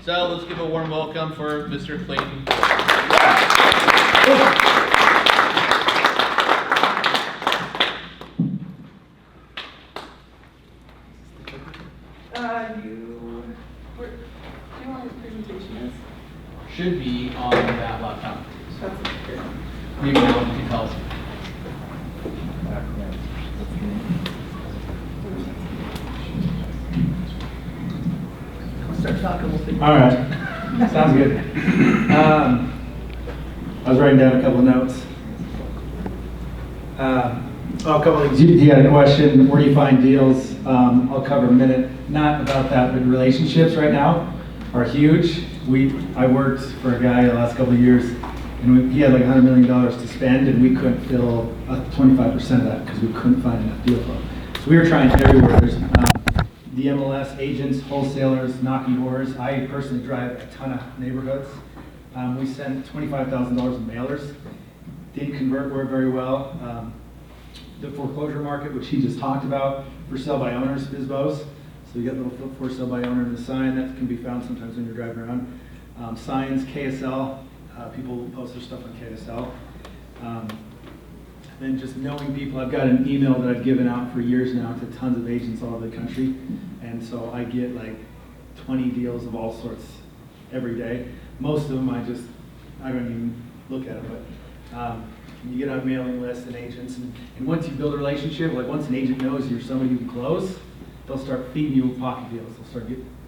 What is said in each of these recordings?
So let's give a warm welcome for Mr. Clayton. Where do you want his presentation is? Should be on that laptop. That's good. Maybe no one can tell us. We'll start talking, we'll figure. All right, sounds good. I was writing down a couple of notes. A couple of things. You had a question, where do you find deals? I'll cover a minute, not about that, but relationships right now are huge. I worked for a guy the last couple of years, and he had like $100 million to spend, and we couldn't fill 25% of that because we couldn't find enough deal flow. So we were trying everywhere. There's the MLS agents, wholesalers, knocking doors. I personally drive a ton of neighborhoods. We sent $25,000 in mailers. Didn't convert very well. The foreclosure market, which he just talked about, for sale by owners, FSBOs. So you get a little for sale by owner in the sign that can be found sometimes when you're driving around. Signs, KSL, people will post their stuff on KSL. And just knowing people, I've got an email that I've given out for years now to tons of agents all over the country. And so I get like 20 deals of all sorts every day. Most of them I don't even look at them, but you get on mailing lists and agents, and once you build a relationship, like once an agent knows you're somebody who can close, they'll start feeding you pocket deals.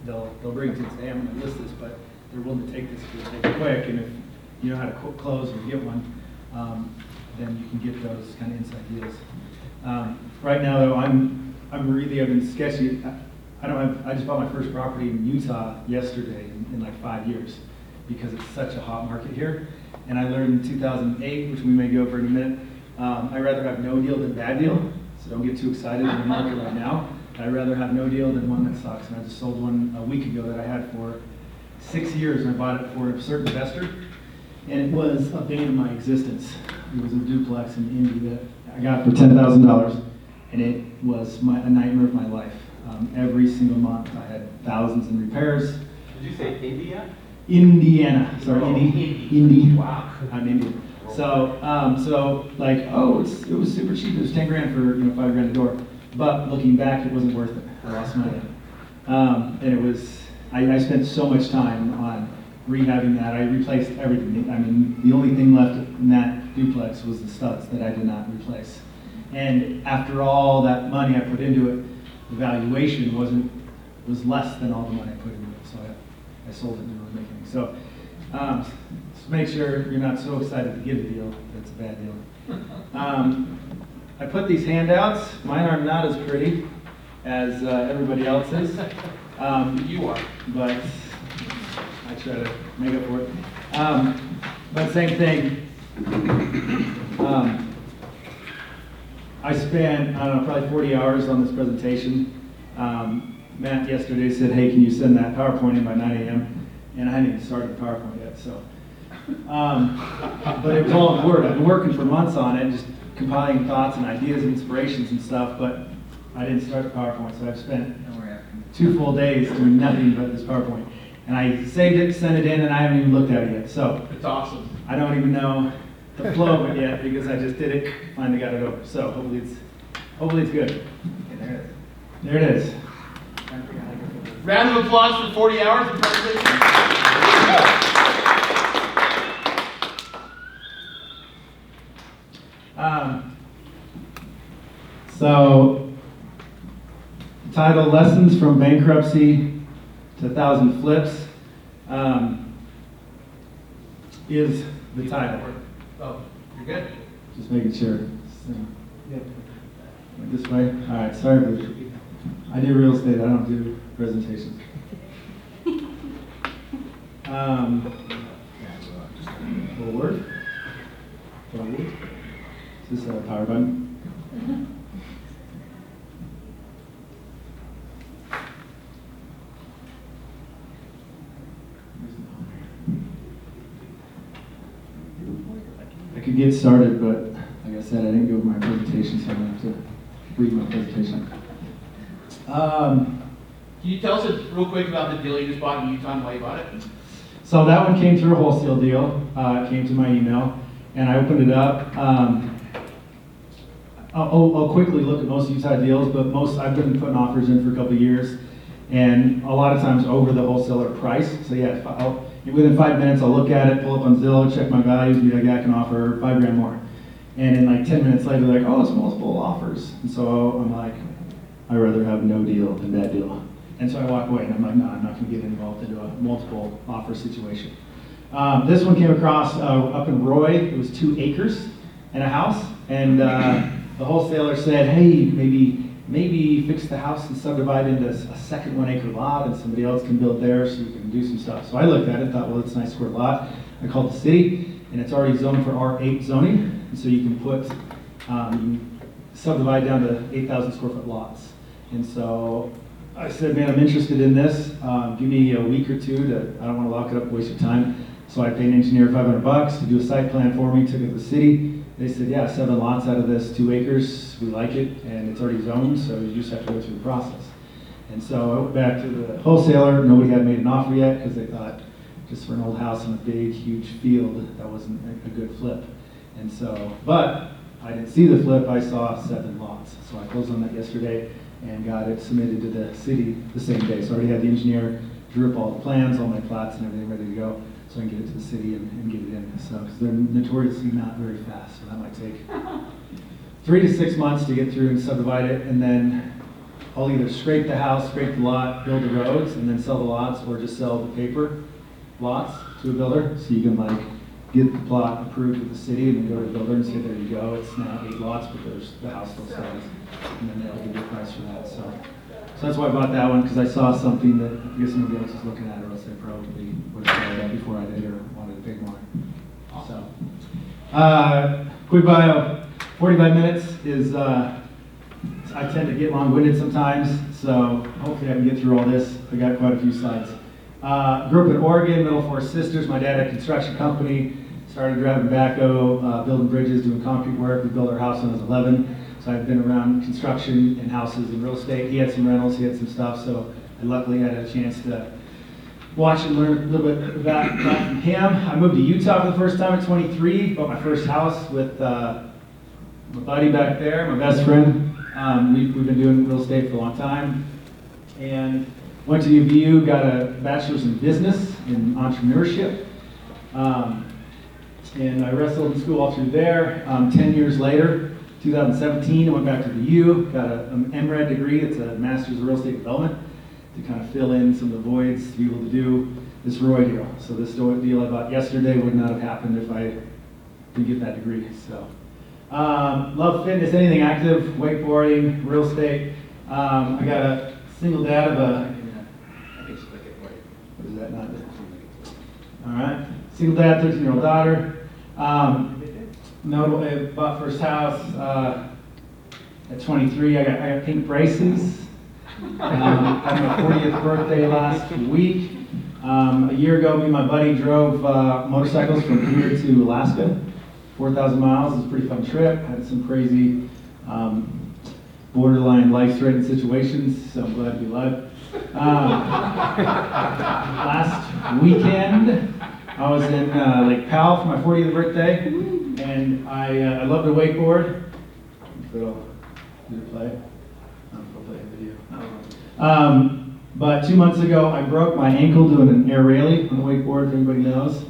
They'll bring it to you and say, hey, I'm going to list this, but they're willing to take this if you take it quick, and if you know how to close or get one, then you can get those kind of inside deals. Right now, though, I've been sketchy. I just bought my first property in Utah yesterday in like 5 years because it's such a hot market here. And I learned in 2008, which we may go over in a minute, I'd rather have no deal than bad deal. So don't get too excited in the market right now. I'd rather have no deal than one that sucks. And I just sold one a week ago that I had for 6 years, and I bought it for a certain investor. And it was a bane of my existence. It was a duplex in Indy that I got for $10,000, and it was a nightmare of my life. Every single month I had thousands in repairs. Did you say India? Indiana, sorry, Indy. Wow. I'm Indian. So it was super cheap. It was 10 grand for $5 grand a door. But looking back, it wasn't worth it. I lost money. And it was. I spent so much time on rehabbing that. I replaced everything. I mean, the only thing left in that duplex was the studs that I did not replace. And after all that money I put into it, the valuation was less than all the money I put into it. So I sold it and didn't really make anything. So just make sure you're not so excited to give a deal that's a bad deal. I put these handouts. Mine are not as pretty as everybody else's. You are. But I try to make up for it. But same thing. I spent, probably 40 hours on this presentation. Matt yesterday said, hey, can you send that PowerPoint in by 9 a.m.? And I hadn't even started the PowerPoint yet, so. But it was all in Word. I've been working for months on it, just compiling thoughts and ideas and inspirations and stuff, but I didn't start the PowerPoint, so I've spent 2 full days doing nothing but this PowerPoint. And I saved it, sent it in, and I haven't even looked at it yet. So It's awesome. I don't even know the flow of it yet because I just did it, finally got it over. So hopefully it's good. Okay, there it is. Round of applause for 40 hours of presentation. So, title, Lessons from Bankruptcy to 1,000 Flips, is the title. Oh, you're good? Just making sure. So, went this way? All right, sorry for this. I do real estate, I don't do presentations. Forward. Forward. Is this a power button? I could get started, but like I said, I didn't go over my presentation, so I'm going to have to read my presentation. Can you tell us real quick about the deal you just bought in Utah and why you bought it? So that one came through a wholesale deal. It came to my email, and I opened it up. I'll quickly look at most Utah deals, but I've been putting offers in for a couple of years, and a lot of times over the wholesaler price. So yeah, within 5 minutes I'll look at it, pull up on Zillow, check my values, be like, yeah, I can offer $5,000 more. And in like 10 minutes later, they're like, oh, it's multiple offers. And so I'm like, I'd rather have no deal than bad deal. And so I walk away, and I'm like, no, I'm not going to get involved into a multiple offer situation. This one came across up in Roy. It was 2 acres and a house, and the wholesaler said, hey, maybe fix the house and subdivide into a second 1 acre lot, and somebody else can build there, so you can do some stuff. So I looked at it and thought, well, it's a nice square lot. I called the city, and it's already zoned for R8 zoning, and so you can you can subdivide down to 8,000 square foot lots. And so I said, man, I'm interested in this. Give me a week or two I don't want to lock it up and waste your time. So I paid an engineer $500 to do a site plan for me, took it to the city. They said, yeah, 7 lots out of this, 2 acres. We like it, and it's already zoned, so you just have to go through the process. And so I went back to the wholesaler. Nobody had made an offer yet because they thought just for an old house in a big, huge field, that wasn't a good flip. And so, but I didn't see the flip. I saw 7 lots. So I closed on that yesterday and got it submitted to the city the same day. So I already had the engineer drew up all the plans, all my plats and everything ready to go, so I can get it to the city and get it in. So, because they're notoriously not very fast, so that might take 3 to 6 months to get through and subdivide it, and then I'll either scrape the house, scrape the lot, build the roads, and then sell the lots, or just sell the paper lots to a builder, so you can like get the plot approved with the city and then go to the builder and say, there you go, it's now 8 lots, but the house still stands. And then they'll give you a price for that. So that's why I bought that one, because I saw something that I guess nobody else was looking at, or else they probably would have tried that before I did or wanted to pay more. So, quick bio, 45 minutes is, I tend to get long-winded sometimes, so hopefully I can get through all this. I got quite a few slides. Grew up in Oregon, middle 4 sisters. My dad had a construction company, started driving backhoe, building bridges, doing concrete work. We built our house when I was 11. So I've been around construction and houses and real estate. He had some rentals, he had some stuff, so I luckily had a chance to watch and learn a little bit about that from him. I moved to Utah for the first time at 23, bought my first house with my buddy back there, my best friend. We've been doing real estate for a long time. And went to UVU, got a bachelor's in business, in entrepreneurship. And I wrestled in school all through there. 10 years later, 2017, I went back to the U, got an MRED degree. It's a Master's of Real Estate Development, to kind of fill in some of the voids, to be able to do this Roy deal. So this deal I bought yesterday would not have happened if I didn't get that degree. So, love fitness, anything active, wakeboarding, real estate. I got a single dad of a, what is that, not that? All right, single dad, 13-year-old daughter. Notable, I bought first house at 23. I got pink braces. Had my 40th birthday last week. A year ago, me and my buddy drove motorcycles from here to Alaska, 4,000 miles. It was a pretty fun trip. Had some crazy borderline life-threatening situations, so I'm glad to be alive. Last weekend, I was in Lake Powell for my 40th birthday, and I love to wakeboard. So, did it play? I'll play a video. But 2 months ago, I broke my ankle doing an air railing on the wakeboard, if anybody knows.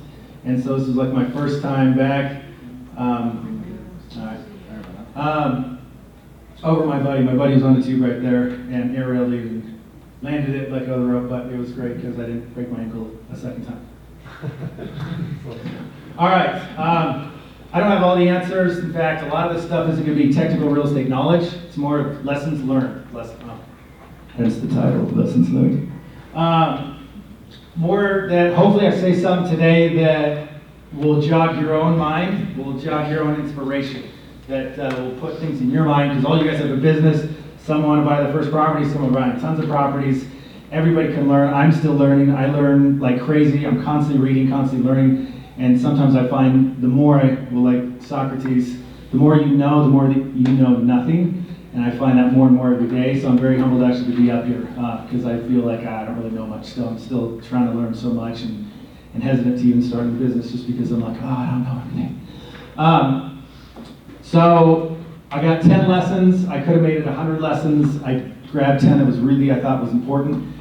And so this was like my first time back. Over my buddy. My buddy was on the tube right there, and air railed it and landed it, let go of the rope, but it was great because I didn't break my ankle a second time. All right. I don't have all the answers. In fact, a lot of this stuff isn't going to be technical real estate knowledge. It's more of lessons learned. Hence the title, Lessons Learned. More that hopefully I say something today that will jog your own mind, will jog your own inspiration, that will put things in your mind, because all you guys have a business. Some want to buy their first property, some are buying tons of properties. Everybody can learn. I'm still learning. I learn like crazy. I'm constantly reading, constantly learning. And sometimes I find the more like Socrates, the more you know that you know nothing. and I find that more and more every day. So I'm very humbled actually to be up here because I feel like I don't really know much still. I'm still trying to learn so much and hesitant to even start a business just because I'm like, oh, I don't know everything. So I got 10 lessons. I could have made it 100 lessons. I grabbed 10 that was really, I thought was important.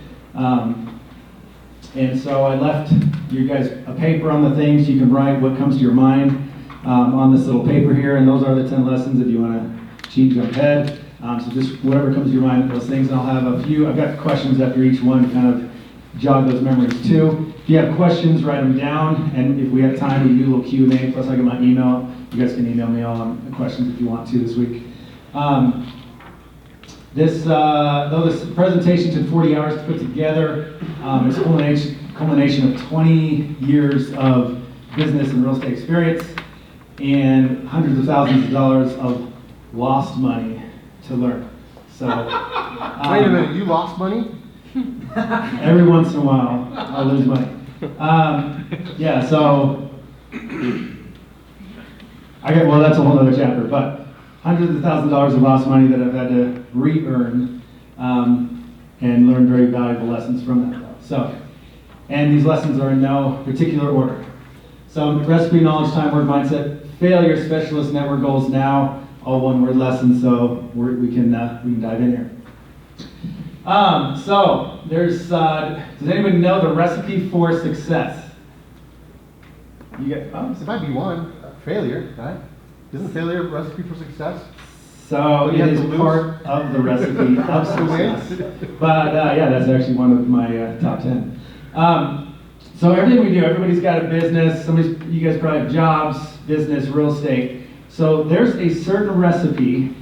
And so I left you guys a paper on the things. You can write what comes to your mind on this little paper here, and those are the 10 lessons if you want to cheat, jump ahead. So just whatever comes to your mind, those things, and I'll have a few. I've got questions after each one to kind of jog those memories too. If you have questions, write them down, and if we have time, we can do a little Q&A, plus I get my email. You guys can email me all the questions if you want to this week. Though this presentation took 40 hours to put together, it's a culmination of 20 years of business and real estate experience and hundreds of thousands of dollars of lost money to learn. So, wait a minute, you lost money? Every once in a while, I'll lose money. Yeah, so that's a whole other chapter, but hundreds of thousands of dollars of lost money that I've had to re-earn and learn very valuable lessons from that. So, and these lessons are in no particular order. So, recipe, knowledge, time, word, mindset, failure, specialist, network goals, now, all one-word lessons. So we can dive in here. So there's. Does anybody know the recipe for success? You get. It might be one. Failure, right? Isn't failure a recipe for success? So it is part of the recipe of success. But yeah, that's actually one of my top 10. So everything we do, everybody's got a business. You guys probably have jobs, business, real estate. So there's a certain recipe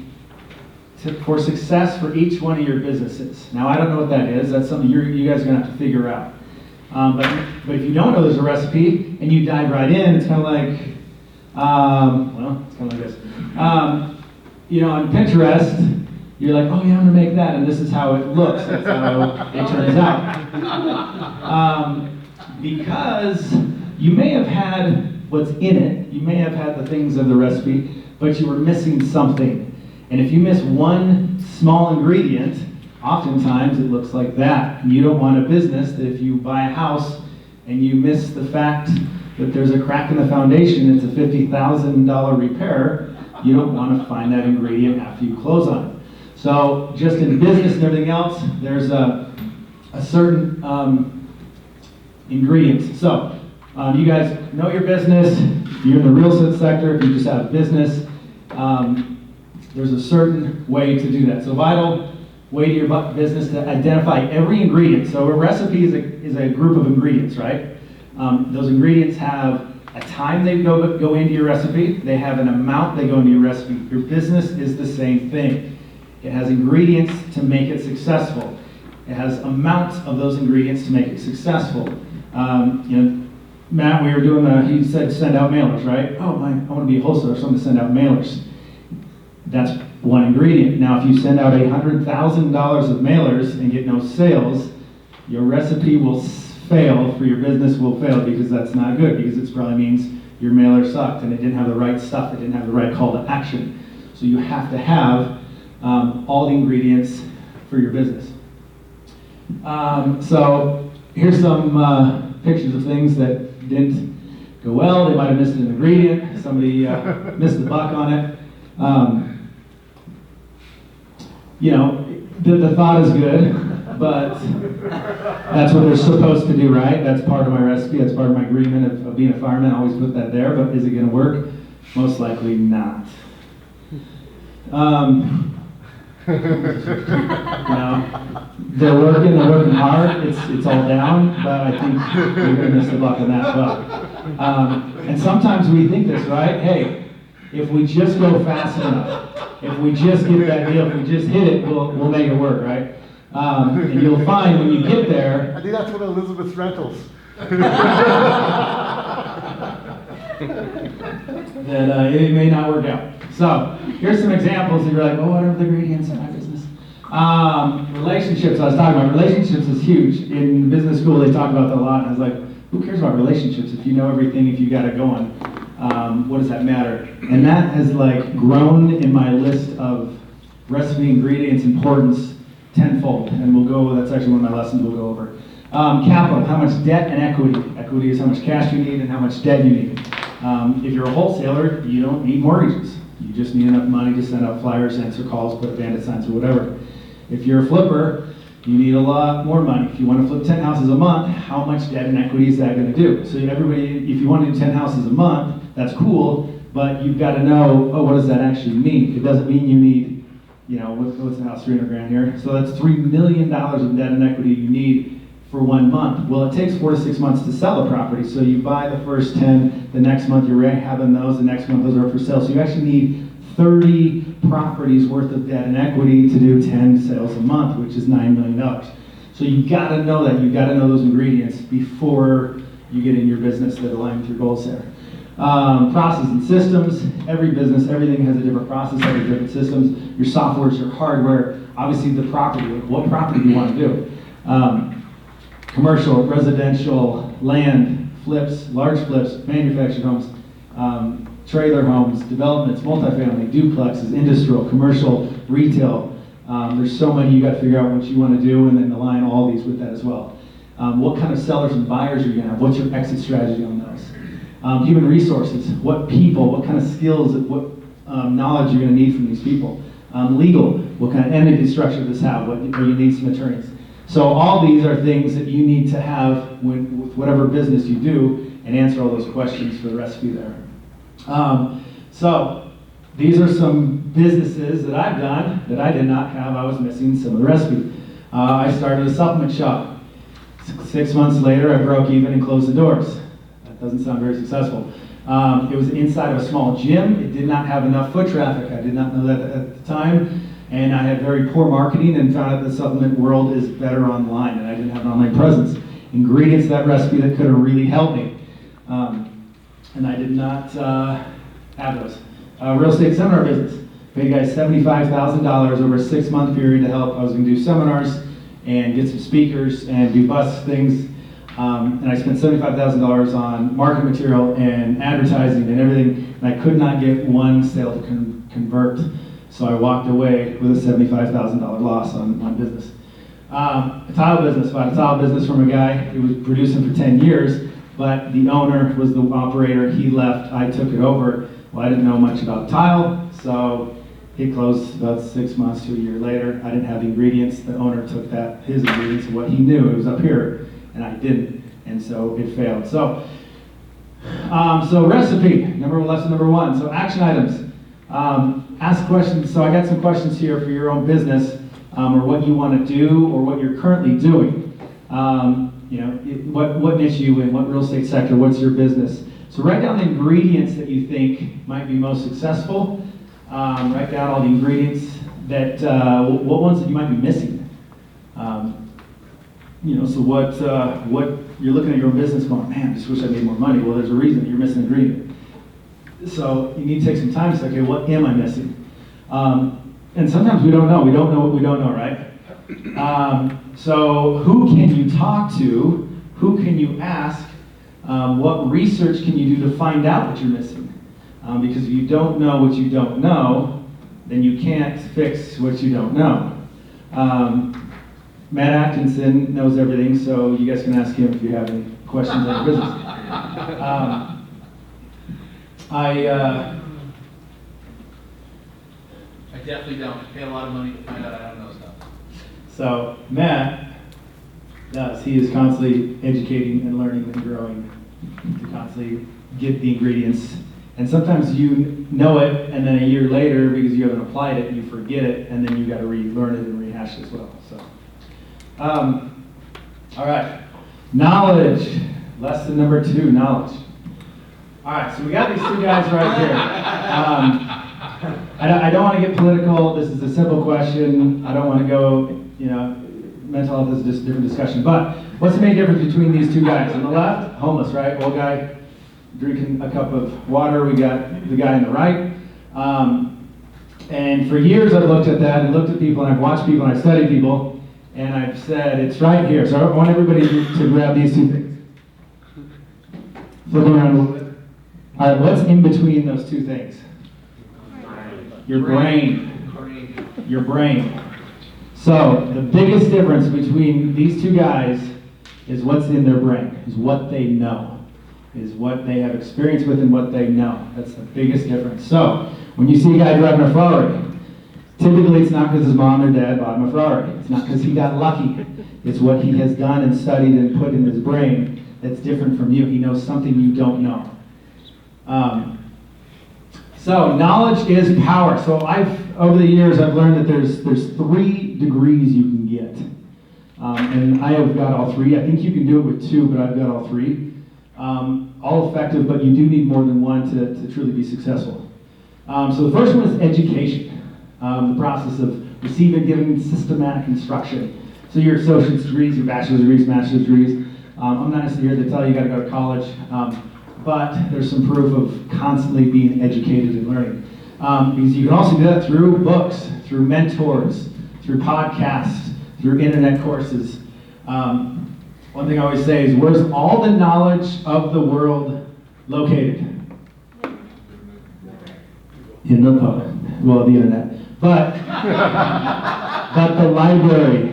for success for each one of your businesses. Now I don't know what that is. That's something you guys are gonna have to figure out. But if you don't know there's a recipe and you dive right in, it's kind of like, it's kind of like this. On Pinterest, you're like, oh yeah, I'm gonna make that, and this is how it looks. That's how it turns out. Because you may have had what's in it, you may have had the things of the recipe, but you were missing something. And if you miss one small ingredient, oftentimes it looks like that. And you don't want a business that if you buy a house and you miss the fact that there's a crack in the foundation, it's a $50,000 repair, you don't want to find that ingredient after you close on it. So just in business and everything else, there's a certain ingredient. So you guys know your business. If you're in the real estate sector, if you just have a business, there's a certain way to do that. So vital way to your business to identify every ingredient. So a recipe is a group of ingredients, right? Those ingredients have a time they go into your recipe. They have an amount they go into your recipe. Your business is the same thing. It has ingredients to make it successful. It has amounts of those ingredients to make it successful. Matt, we were doing he said send out mailers, right? Oh, I want to be a wholesaler, so I'm going to send out mailers. That's one ingredient. Now, if you send out $100,000 of mailers and get no sales, your recipe will fail, for your business will fail, because that's not good, because it probably means your mailer sucked and it didn't have the right stuff, it didn't have the right call to action. So you have to have all the ingredients for your business. So here's some pictures of things that didn't go well. They might have missed an ingredient. Somebody missed the buck on it. The thought is good, but that's what they're supposed to do, right? That's part of my recipe. That's part of my agreement of being a fireman. I always put that there, but is it going to work? Most likely not. They're working hard. It's all down, but I think you're going to miss the buck on that as well. And sometimes we think this, right? Hey, if we just go fast enough, if we just get that deal, if we just hit it, we'll make it work, right? And you'll find when you get there. I think that's what Elizabeth's rentals. That it may not work out. So here's some examples. And you're like, oh, what are the ingredients in my business? Relationships. I was talking about relationships is huge. In business school, they talk about that a lot. And I was like, who cares about relationships if you know everything? If you got it going, what does that matter? And that has grown in my list of recipe, ingredients, importance, tenfold. And that's actually one of my lessons we'll go over. Capital, how much debt and equity. Equity is how much cash you need and how much debt you need. If you're a wholesaler, you don't need mortgages. You just need enough money to send out flyers, answer calls, put bandit signs or whatever. If you're a flipper, you need a lot more money. If you want to flip 10 houses a month, how much debt and equity is that going to do? So everybody, if you want to do 10 houses a month, that's cool, but you've got to know, what does that actually mean? It doesn't mean you need, what's the house, 300 grand here? So that's $3 million of debt and equity you need for 1 month. Well, it takes 4 to 6 months to sell a property. So you buy the first 10, the next month you're having those, the next month those are for sale. So you actually need 30 properties worth of debt and equity to do 10 sales a month, which is $9 million. So you gotta know that, you gotta know those ingredients before you get in your business that align with your goals there. Process and systems, every business, everything has a different process, every different systems. Your software, your hardware, obviously the property, what property do you want to do? Commercial, residential, land, flips, large flips, manufactured homes, trailer homes, developments, multifamily, duplexes, industrial, commercial, retail. There's so many, you got to figure out what you want to do and then align all these with that as well. What kind of sellers and buyers are you going to have? What's your exit strategy on those? Human resources, what people, what kind of skills, what knowledge you're going to need from these people. Legal, what kind of entity structure does this have? Or you need some attorneys. So all these are things that you need to have with whatever business you do and answer all those questions for the recipe there. So these are some businesses that I've done that I did not have. I was missing some of the recipe. I started a supplement shop. 6 months later, I broke even and closed the doors. That doesn't sound very successful. It was inside of a small gym. It did not have enough foot traffic. I did not know that at the time. And I had very poor marketing and found out the supplement world is better online, and I didn't have an online presence. Ingredients of that recipe that could have really helped me. And I did not have those. Real estate seminar business. Paid guys $75,000 over a 6-month period to help. I was going to do seminars and get some speakers and do bus things. And I spent $75,000 on marketing material and advertising and everything. And I could not get one sale to convert. So I walked away with a $75,000 loss on one business. A tile business, bought a tile business from a guy who was producing for 10 years, but the owner was the operator. He left, I took it over. Well, I didn't know much about tile, so it closed about 6 months to a year later. I didn't have the ingredients. The owner took his ingredients and what he knew, it was up here, and I didn't, and so it failed. So recipe, lesson number 1. So action items. Ask questions. So I got some questions here for your own business, or what you want to do, or what you're currently doing. What niche you in, what real estate sector, what's your business. So write down the ingredients that you think might be most successful. Write down all the ingredients that, what ones that you might be missing. So what you're looking at your own business going, man, I just wish I made more money. Well, there's a reason you're missing an ingredient. So you need to take some time to say, okay, what am I missing? And sometimes we don't know. We don't know what we don't know, right? So who can you talk to? Who can you ask? What research can you do to find out what you're missing? Because if you don't know what you don't know, then you can't fix what you don't know. Matt Atkinson knows everything, so you guys can ask him if you have any questions on your business. I definitely don't pay a lot of money to find out I don't know stuff. So Matt does. He is constantly educating and learning and growing to constantly get the ingredients. And sometimes you know it, and then a year later, because you haven't applied it, you forget it, and then you got to relearn it and rehash it as well. So, all right, knowledge. Lesson number 2, knowledge. All right, so we got these 2 guys right here. I don't want to get political. This is a simple question. I don't want to go, mental health is just a different discussion. But what's the main difference between these 2 guys? On the left, homeless, right? Old guy drinking a cup of water. We got the guy on the right. And for years I've looked at that and looked at people, and I've watched people, and I've studied people, and I've said it's right here. So I want everybody to grab these 2 things. Flip around a little bit. All right, what's in between those 2 things? Your brain. your brain. So the biggest difference between these two guys is what's in their brain, is what they know, is what they have experience with and what they know. That's the biggest difference. So when you see a guy driving a Ferrari, typically it's not because his mom or dad bought him a Ferrari. It's not because he got lucky. It's what he has done and studied and put in his brain that's different from you. He knows something you don't know. So knowledge is power. So over the years, I've learned that there's 3 degrees you can get. And I have got all 3. I think you can do it with 2, but I've got all 3. All effective, but you do need more than one to truly be successful. So the first one is education. The process of receiving, giving systematic instruction. So your associate's degrees, your bachelor's degrees, master's degrees. I'm not necessarily here to tell you you got to go to college, but there's some proof of constantly being educated and learning. Because you can also do that through books, through mentors, through podcasts, through internet courses. One thing I always say is, where's all the knowledge of the world located? In the the internet. But the library,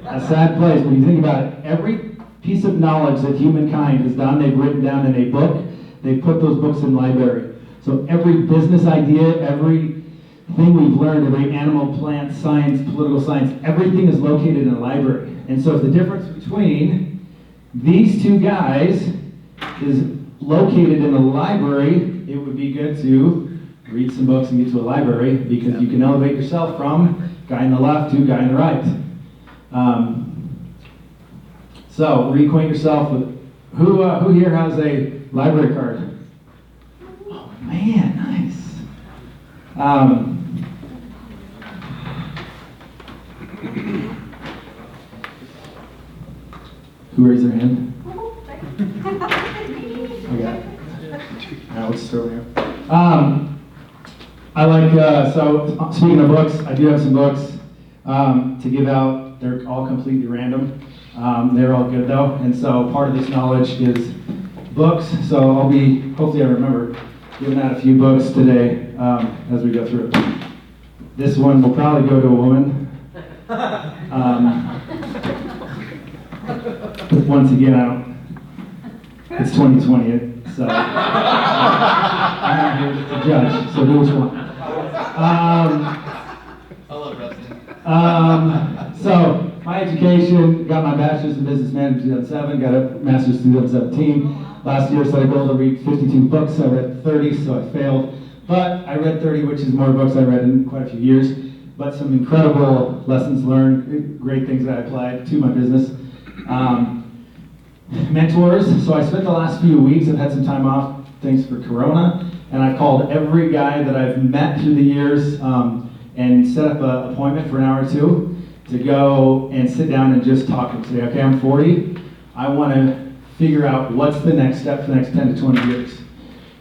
a sad place. When you think about it, every piece of knowledge that humankind has done, they've written down in a book. They put those books in library. So every business idea, every thing we've learned, every animal, plant, science, political science, everything is located in a library. And so if the difference between these two guys is located in a library, it would be good to read some books and get to a library, because you can elevate yourself from guy in the left to guy in the right. So reacquaint yourself with who here has a library card? Oh man, nice. Who raised their hand? I got it. Now let's throw here. I like, so speaking of books, I do have some books to give out. They're all completely random. They're all good though. And so part of this knowledge is books. So I'll be, hopefully I remember, giving out a few books today as we go through. This one will probably go to a woman. Once again, it's 2020, so I'm not here to judge, so do what you want. I love wrestling. So my education, got my bachelor's in business management in 2007, got a master's in 2017. Last year, set a goal to read 52 books. I read 30, so I failed. But I read 30, which is more books I read in quite a few years. But some incredible lessons learned, great things that I applied to my business. Mentors. So I spent the last few weeks, I've had some time off, thanks for Corona, and I've called every guy that I've met through the years and set up an appointment for an hour or two to go and sit down and just talk and say, okay, I'm 40, I want to figure out what's the next step for the next 10 to 20 years.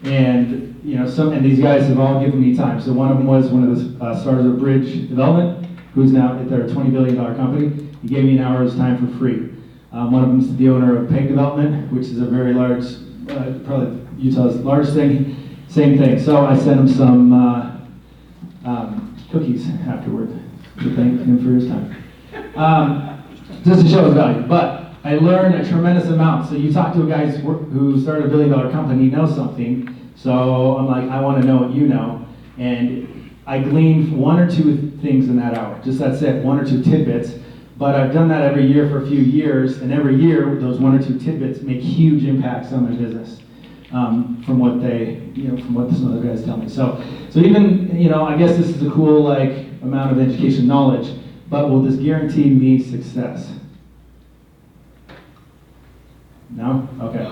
And you know, and these guys have all given me time. So one of them was one of the starters of Bridge Development, who's now at their $20 billion company. He gave me an hour's time for free. One of them is the owner of Peg Development, which is a very large, probably Utah's largest thing. Same thing. So I sent him some cookies afterward to thank him for his time. Just to show his value. But I learned a tremendous amount. So you talk to a guy who started a $1 billion company, he knows something. So I'm like, I want to know what you know. And I gleaned 1 or 2 things in that hour. Just that's it, 1 or 2 tidbits. But I've done that every year for a few years, and every year those 1 or 2 tidbits make huge impacts on my business from what from what some other guys tell me. So even, I guess this is a cool amount of education knowledge, but will this guarantee me success? No? Okay.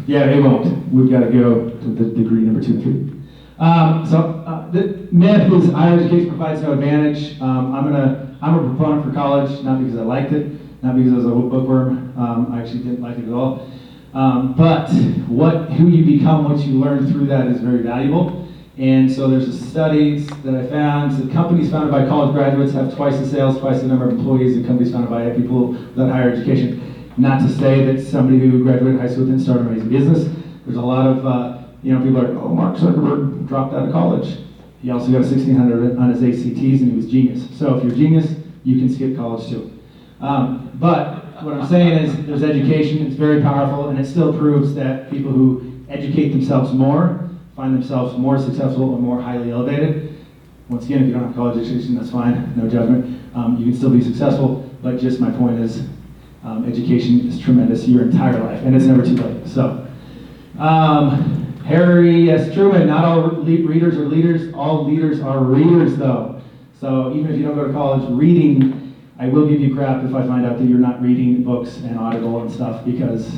Yeah, it won't. We've got to go to the degree number 2 and 3. The myth is higher education provides no advantage. I'm a proponent for college, not because I liked it, not because I was a bookworm. I actually didn't like it at all. But who you become, what you learn through that is very valuable. And so there's studies that I found that companies founded by college graduates have twice the sales, twice the number of employees than companies founded by people without higher education. Not to say that somebody who graduated high school didn't start an amazing business. There's a lot of, people are like, oh, Mark Zuckerberg dropped out of college. He also got a 1600 on his ACTs, and he was genius. So if you're genius, you can skip college too. But what I'm saying is there's education, it's very powerful, and it still proves that people who educate themselves more find themselves more successful and more highly elevated. Once again, if you don't have college education, that's fine, no judgment. You can still be successful, but just my point is education is tremendous your entire life, and it's never too late. So, Harry S. Truman, not all readers are leaders, all leaders are readers though. So even if you don't go to college, reading, I will give you crap if I find out that you're not reading books and Audible and stuff, because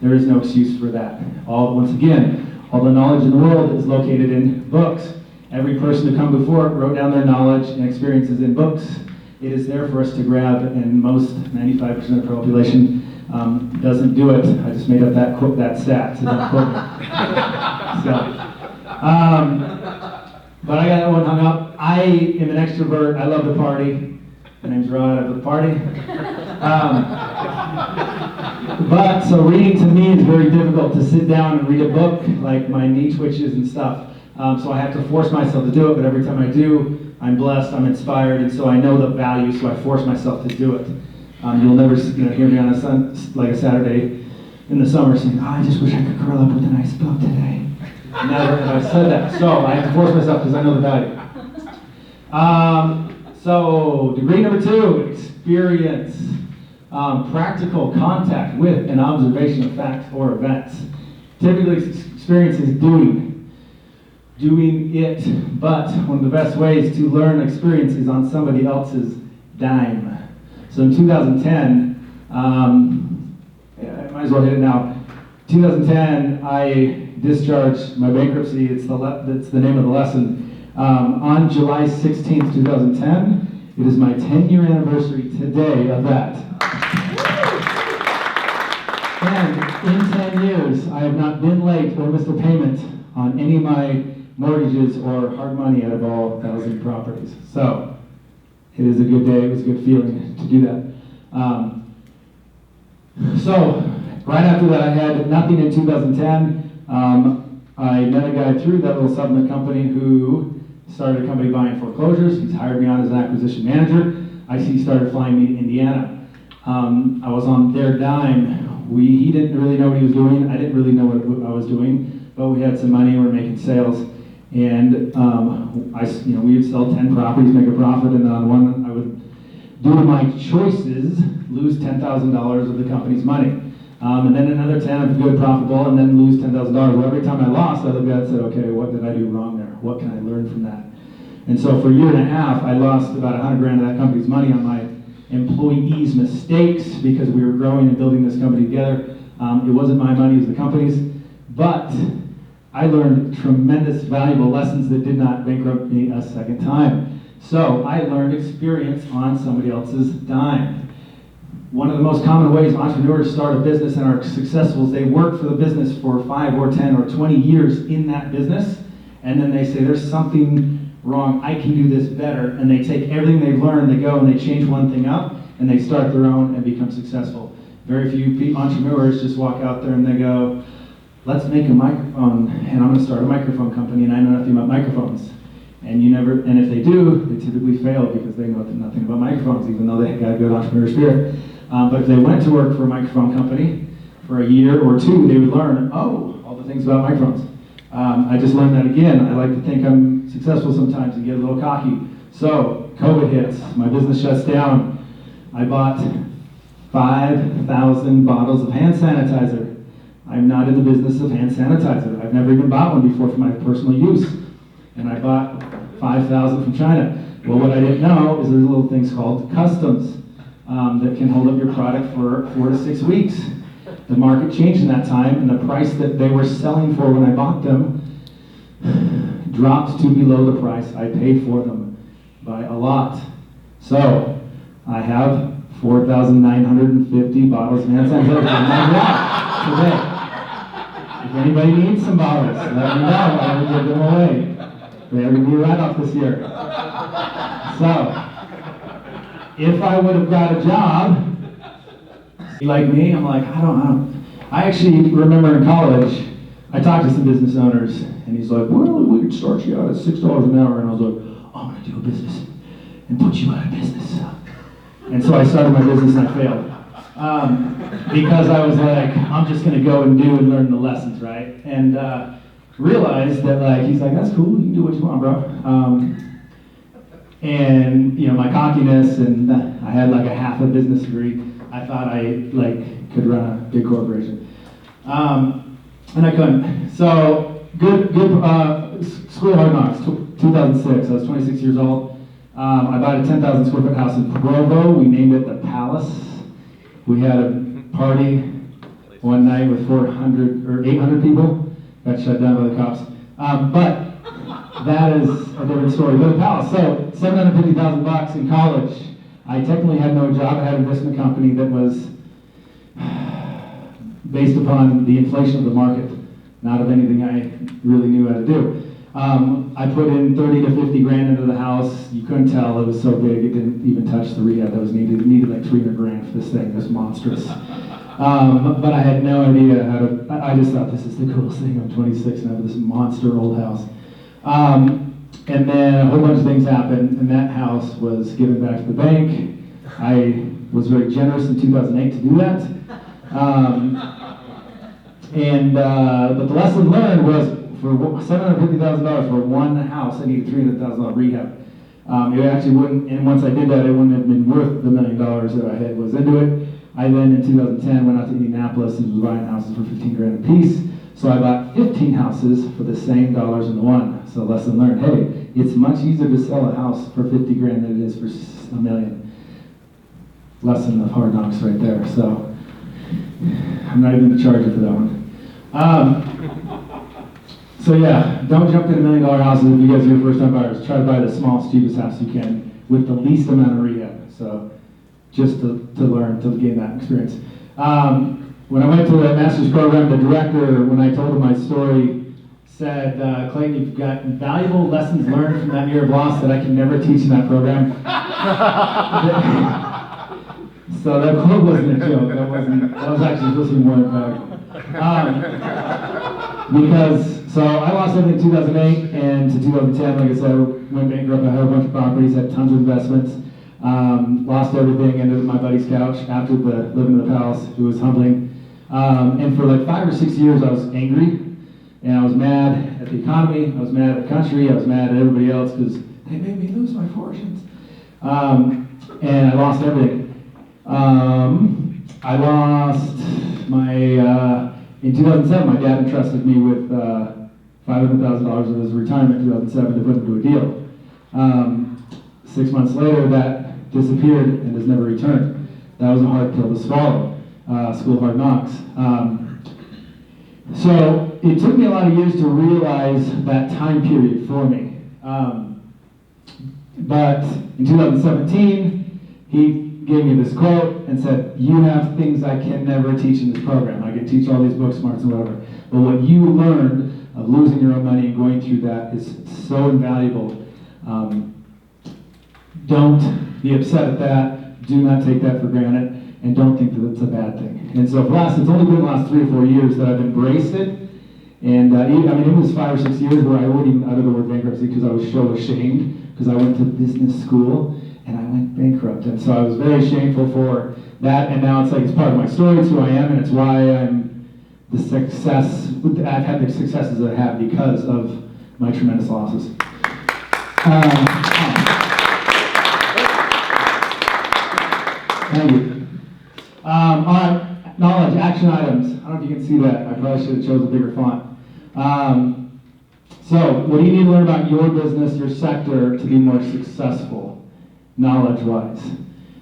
there is no excuse for that. Once again, all the knowledge in the world is located in books. Every person to come before it wrote down their knowledge and experiences in books. It is there for us to grab, and most 95% of the population doesn't do it. I just made up that stat, so don't quote me. But I got that one hung up. I am an extrovert. I love to party. My name's Rod. I love to party. But so reading to me is very difficult to sit down and read a book. Like my knee twitches and stuff. So I have to force myself to do it. But every time I do, I'm blessed. I'm inspired, and so I know the value. So I force myself to do it. You'll never hear me on a Saturday in the summer saying, "Oh, I just wish I could curl up with a nice book today." Never have I said that. So I have to force myself because I know the value. So degree number 2, experience. Practical contact with and observation of facts or events. Typically, experience is doing it, but one of the best ways to learn experience is on somebody else's dime. So in 2010, I might as well hit it now. 2010, I discharged my bankruptcy. It's the name of the lesson. On July 16th, 2010, it is my 10-year anniversary today of that. And in 10 years, I have not been late or missed a payment on any of my mortgages or hard money out of all 1,000 properties. So it is a good day. It was a good feeling to do that. So right after that, I had nothing in 2010. I met a guy through that little supplement company who started a company buying foreclosures. He's hired me on as an acquisition manager. He started flying me to Indiana. I was on their dime. He didn't really know what he was doing. I didn't really know what I was doing, but we had some money. We were making sales, and we would sell 10 properties, make a profit, and then on one I would, due to my choices, lose $10,000 of the company's money. And then another 10 if good, profitable, and then lose $10,000. Well, every time I lost, I looked at it and said, okay, what did I do wrong there? What can I learn from that? And so for a year and a half, I lost about $100,000 of that company's money on my employees' mistakes because we were growing and building this company together. It wasn't my money, it was the company's. But I learned tremendous, valuable lessons that did not bankrupt me a second time. So I learned experience on somebody else's dime. One of the most common ways entrepreneurs start a business and are successful is they work for the business for 5 or 10 or 20 years in that business, and then they say, there's something wrong, I can do this better, and they take everything they've learned, they go and they change one thing up, and they start their own and become successful. Very few entrepreneurs just walk out there and they go, let's make a microphone, and I'm going to start a microphone company, and I know nothing about microphones. And if they do, they typically fail because they know nothing about microphones, even though they got a good entrepreneur spirit. But if they went to work for a microphone company for a year or two, they would learn, all the things about microphones. I just learned that again. I like to think I'm successful sometimes and get a little cocky. So COVID hits, my business shuts down. I bought 5,000 bottles of hand sanitizer. I'm not in the business of hand sanitizer. I've never even bought one before for my personal use. And I bought 5,000 from China. Well, what I didn't know is there's little things called customs that can hold up your product for 4 to 6 weeks. The market changed in that time, and the price that they were selling for when I bought them dropped to below the price I paid for them by a lot. So I have 4,950 bottles of hand sanitizer in my garage today. If anybody needs some bottles, let me know. I will give them away. They're going to be a write-off this year. So, if I would have got a job, like me, I'm like, I don't know. I actually remember in college, I talked to some business owners, and he's like, well, we could start you out at $6 an hour. And I was like, I'm going to do a business and put you out of business. And so I started my business and I failed. Because I was like, I'm just going to go and do and learn the lessons, right? And realized that, like, he's like, that's cool, you can do what you want, bro. And, you know, my cockiness, and I had like a half a business degree. I thought I, like, could run a big corporation. And I couldn't. So, good, School of Hard Knocks, 2006. I was 26 years old. I bought a 10,000 square foot house in Provo. We named it the Palace. We had a party one night with 400 or 800 people. Got shut down by the cops. But that is a different story. But the Palace. So, $750,000 in college. I technically had no job. I had an investment company that was based upon the inflation of the market, not of anything I really knew how to do. I put in 30 to 50 grand into the house. You couldn't tell, it was so big, it didn't even touch the rehab that was needed. It needed like 300 grand for this thing, it was monstrous. But I had no idea how to, I just thought this is the coolest thing. I'm 26 and I have this monster old house. And then a whole bunch of things happened, and that house was given back to the bank. I was very generous in 2008 to do that. But the lesson learned was for $750,000 for one house, I needed $300,000 rehab. It actually wouldn't, and once I did that, it wouldn't have been worth the $1 million that I had was into it. I then in 2010 went out to Indianapolis and was buying houses for 15 grand a piece. So I bought 15 houses for the same dollars in the one. So lesson learned, hey, it's much easier to sell a house for 50 grand than it is for $1 million. Lesson of hard knocks right there. So I'm not even going to charge you for that one. So yeah, don't jump into $1 million houses if you guys are your first time buyers. Try to buy the smallest, cheapest house you can with the least amount of rehab. So just to learn, to gain that experience. When I went to the master's program, the director, when I told him my story, said, Clayton, you've got valuable lessons learned from that year of loss that I can never teach in that program. So that quote wasn't a joke. That was actually supposed to be more impactful. So I lost everything in 2008, and to 2010, like I said, I went bankrupt. I had a bunch of properties, had tons of investments, lost everything, ended up at my buddy's couch after living in the Palace. It was humbling. And for like 5 or 6 years, I was angry, and I was mad at the economy, I was mad at the country, I was mad at everybody else because they made me lose my fortunes. And I lost everything. I lost in 2007, my dad entrusted me with $500,000 of his retirement in 2007 to put into a deal. 6 months later, that disappeared and has never returned. That was a hard pill to swallow. School of Hard Knocks. So it took me a lot of years to realize that time period for me. But in 2017, he gave me this quote and said, you have things I can never teach in this program. I can teach all these book smarts and whatever. But what you learned of losing your own money and going through that is so invaluable. Don't be upset at that. Do not take that for granted. And don't think that it's a bad thing. And so it's only been the last 3 or 4 years that I've embraced it. And it was 5 or 6 years where I wouldn't even utter the word bankruptcy because I was so ashamed because I went to business school and I went bankrupt. And so I was very shameful for that. And now it's like it's part of my story. It's who I am, and it's why I've had the successes that I have because of my tremendous losses. Thank you. All right, knowledge, action items. I don't know if you can see that. I probably should have chosen a bigger font. So, what do you need to learn about your business, your sector, to be more successful, knowledge-wise?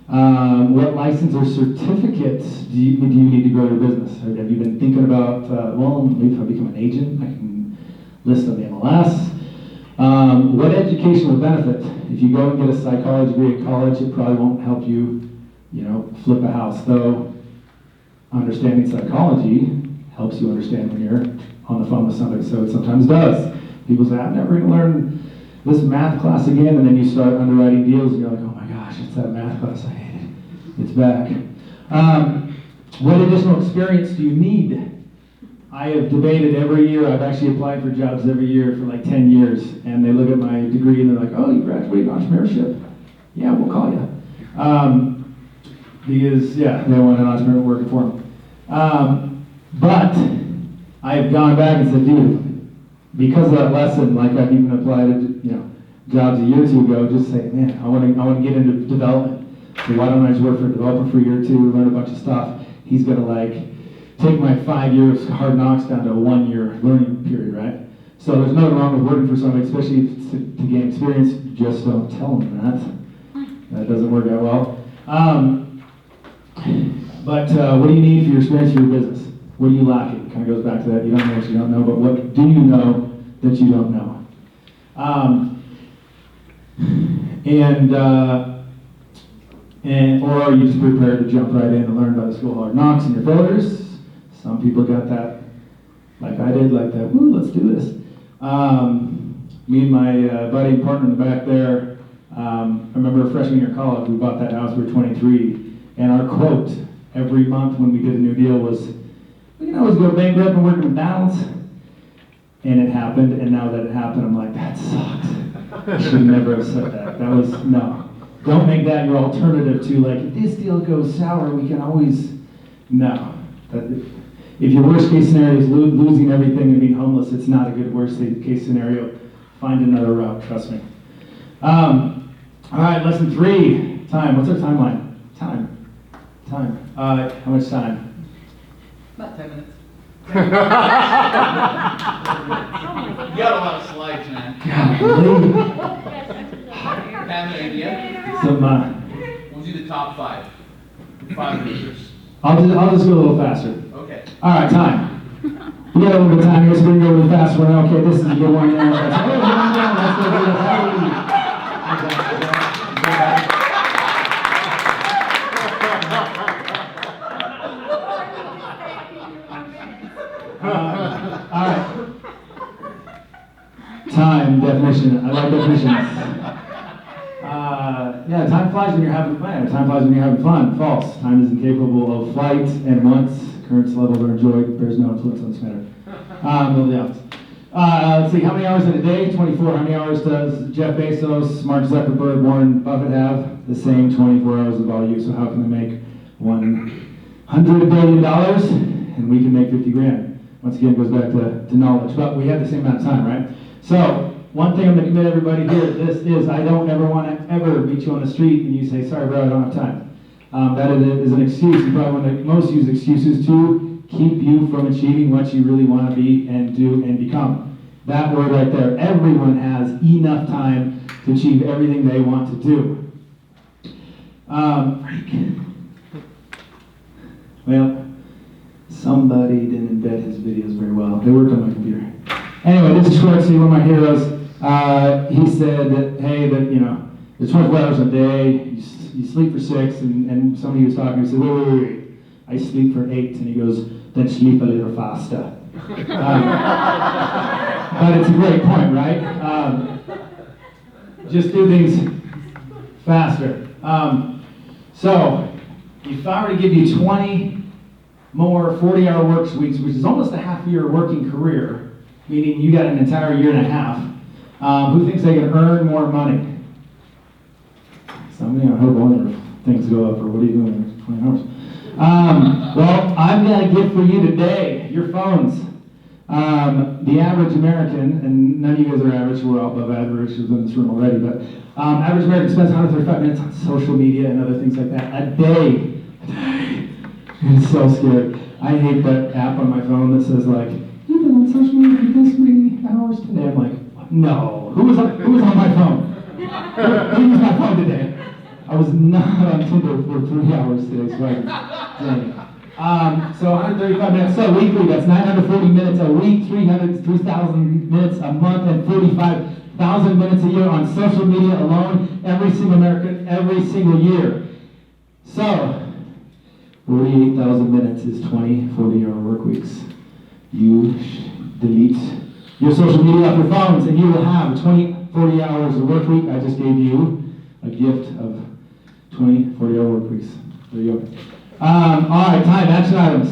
What license or certificates do you need to grow your business? Or have you been thinking about, maybe if I become an agent, I can list on the MLS. What education will benefit? If you go and get a psychology degree at college, it probably won't help you flip a house, though understanding psychology helps you understand when you're on the phone with somebody, so it sometimes does. People say, I'm never going to learn this math class again, and then you start underwriting deals, and you're like, oh my gosh, it's that math class I hated. It's back. What additional experience do you need? I have debated every year. I've actually applied for jobs every year for like 10 years, and they look at my degree and they're like, "Oh, you graduated entrepreneurship? Yeah, we'll call you." Because yeah, they want an entrepreneur working for them. But I've gone back and said, dude, because of that lesson, like I've even applied to jobs a year or two ago, just say, man, I want to get into development. So why don't I just work for a developer for a year or two, learn a bunch of stuff? He's gonna like take my 5 years hard knocks down to a 1 year learning period, right? So there's nothing wrong with working for somebody, especially to gain experience. Just don't tell them that. That doesn't work out well. But what do you need for your experience for your business? What are you lacking? Kind of goes back to that. You don't know what you don't know, but what do you know that you don't know? Or are you just prepared to jump right in and learn about the school of hard knocks and your failures? Some people got that, like I did, like that, woo, let's do this. Me and my buddy and partner in the back there, I remember freshman year of college, we bought that house, we were 23, and our quote every month when we did a new deal was, we can always go bankrupt and work at McDonald's. And it happened, and now that it happened, I'm like, that sucks. I should never have said that. That was, no. Don't make that your alternative to, like, if this deal goes sour, we can always, no. If your worst case scenario is losing everything and being homeless, it's not a good worst case scenario. Find another route, trust me. All right, lesson 3, time. What's our timeline? Time. How much time? About 10 minutes. You got a lot of slides, man. Golly. Have an idea? Some, We'll do the top 5. 5 losers. I'll just go a little faster. Okay. All right, time. We got a little bit of time here, so we're going to go a little faster one. Okay, this is a good one. Let's go do this. All right. Time definition. I like definitions. Yeah, time flies when you're having fun. Time flies when you're having fun. False. Time is incapable of flight, and once currents levels are enjoyed, there's no influence on this matter. Let's see, how many hours in a day? 24. How many hours does Jeff Bezos, Mark Zuckerberg, Warren Buffett have? The same 24 hours of all you. So how can they make $100 billion and we can make 50 grand? Once again, it goes back to knowledge. But we have the same amount of time, right? So one thing I'm going to commit everybody here, this is I don't ever want to ever meet you on the street and you say, sorry bro, I don't have time. That is an excuse. You probably want to most use excuses to keep you from achieving what you really want to be and do and become. That word right there, everyone has enough time to achieve everything they want to do. Well, somebody didn't embed his videos very well. They worked on my computer. Anyway, this is Schwartzy, one of my heroes. He said that, hey, there's 24 hours a day, you sleep for 6, and somebody was talking, he said, wait, I sleep for 8, and he goes, then sleep a little faster. But it's a great point, right? Just do things faster. So, if I were to give you 20 more 40-hour work weeks, which is almost a half-year working career, meaning you got an entire year and a half, who thinks they can earn more money? Somebody, I hope all your things go up, or what are you doing for 20 hours? Well, I've got a gift for you today, your phones. The average American, and none of you guys are average, we're all above average in this room already, but average American spends 135 minutes on social media and other things like that a day. It's so scary. I hate that app on my phone that says like, you've been on social media for this many hours today. I'm like, no. Who was on my phone? Who used my phone today? I was not on Tinder for 3 hours today, so dang it. So 135 minutes, so weekly, that's 940 minutes a week, 3,000 minutes a month, and 45,000 minutes a year on social media alone, every single American, every single year. So, 48,000 minutes is 20 40-hour work weeks. You delete your social media off your phones, and you will have 20 40 hours of work week. I just gave you a gift of 20 40-hour work weeks. There you go. All right, time, action items.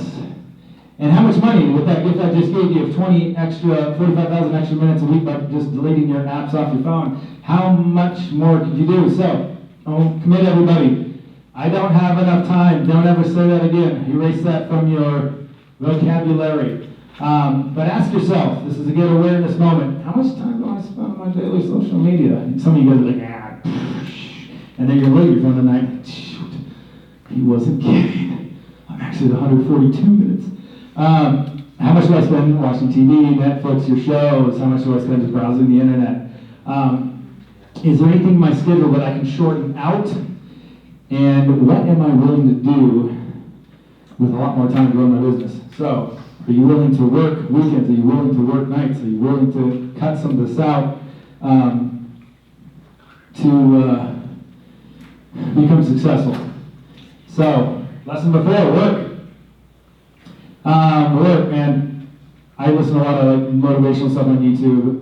And how much money with that gift I just gave you of 45,000 extra minutes a week by just deleting your apps off your phone, how much more could you do? So, commit everybody. I don't have enough time. Don't ever say that again. Erase that from your vocabulary. But ask yourself, this is a good awareness moment, how much time do I spend on my daily social media? And some of you guys are like, and then you're late, your phone tonight, shoot, he wasn't kidding. I'm actually at 142 minutes. How much do I spend watching TV, Netflix, your shows? How much do I spend just browsing the internet? Is there anything in my schedule that I can shorten out? And what am I willing to do with a lot more time to grow my business? So, are you willing to work weekends? Are you willing to work nights? Are you willing to cut some of this out to become successful? So, lesson before, work. Work, and I listen to a lot of like motivational stuff on YouTube,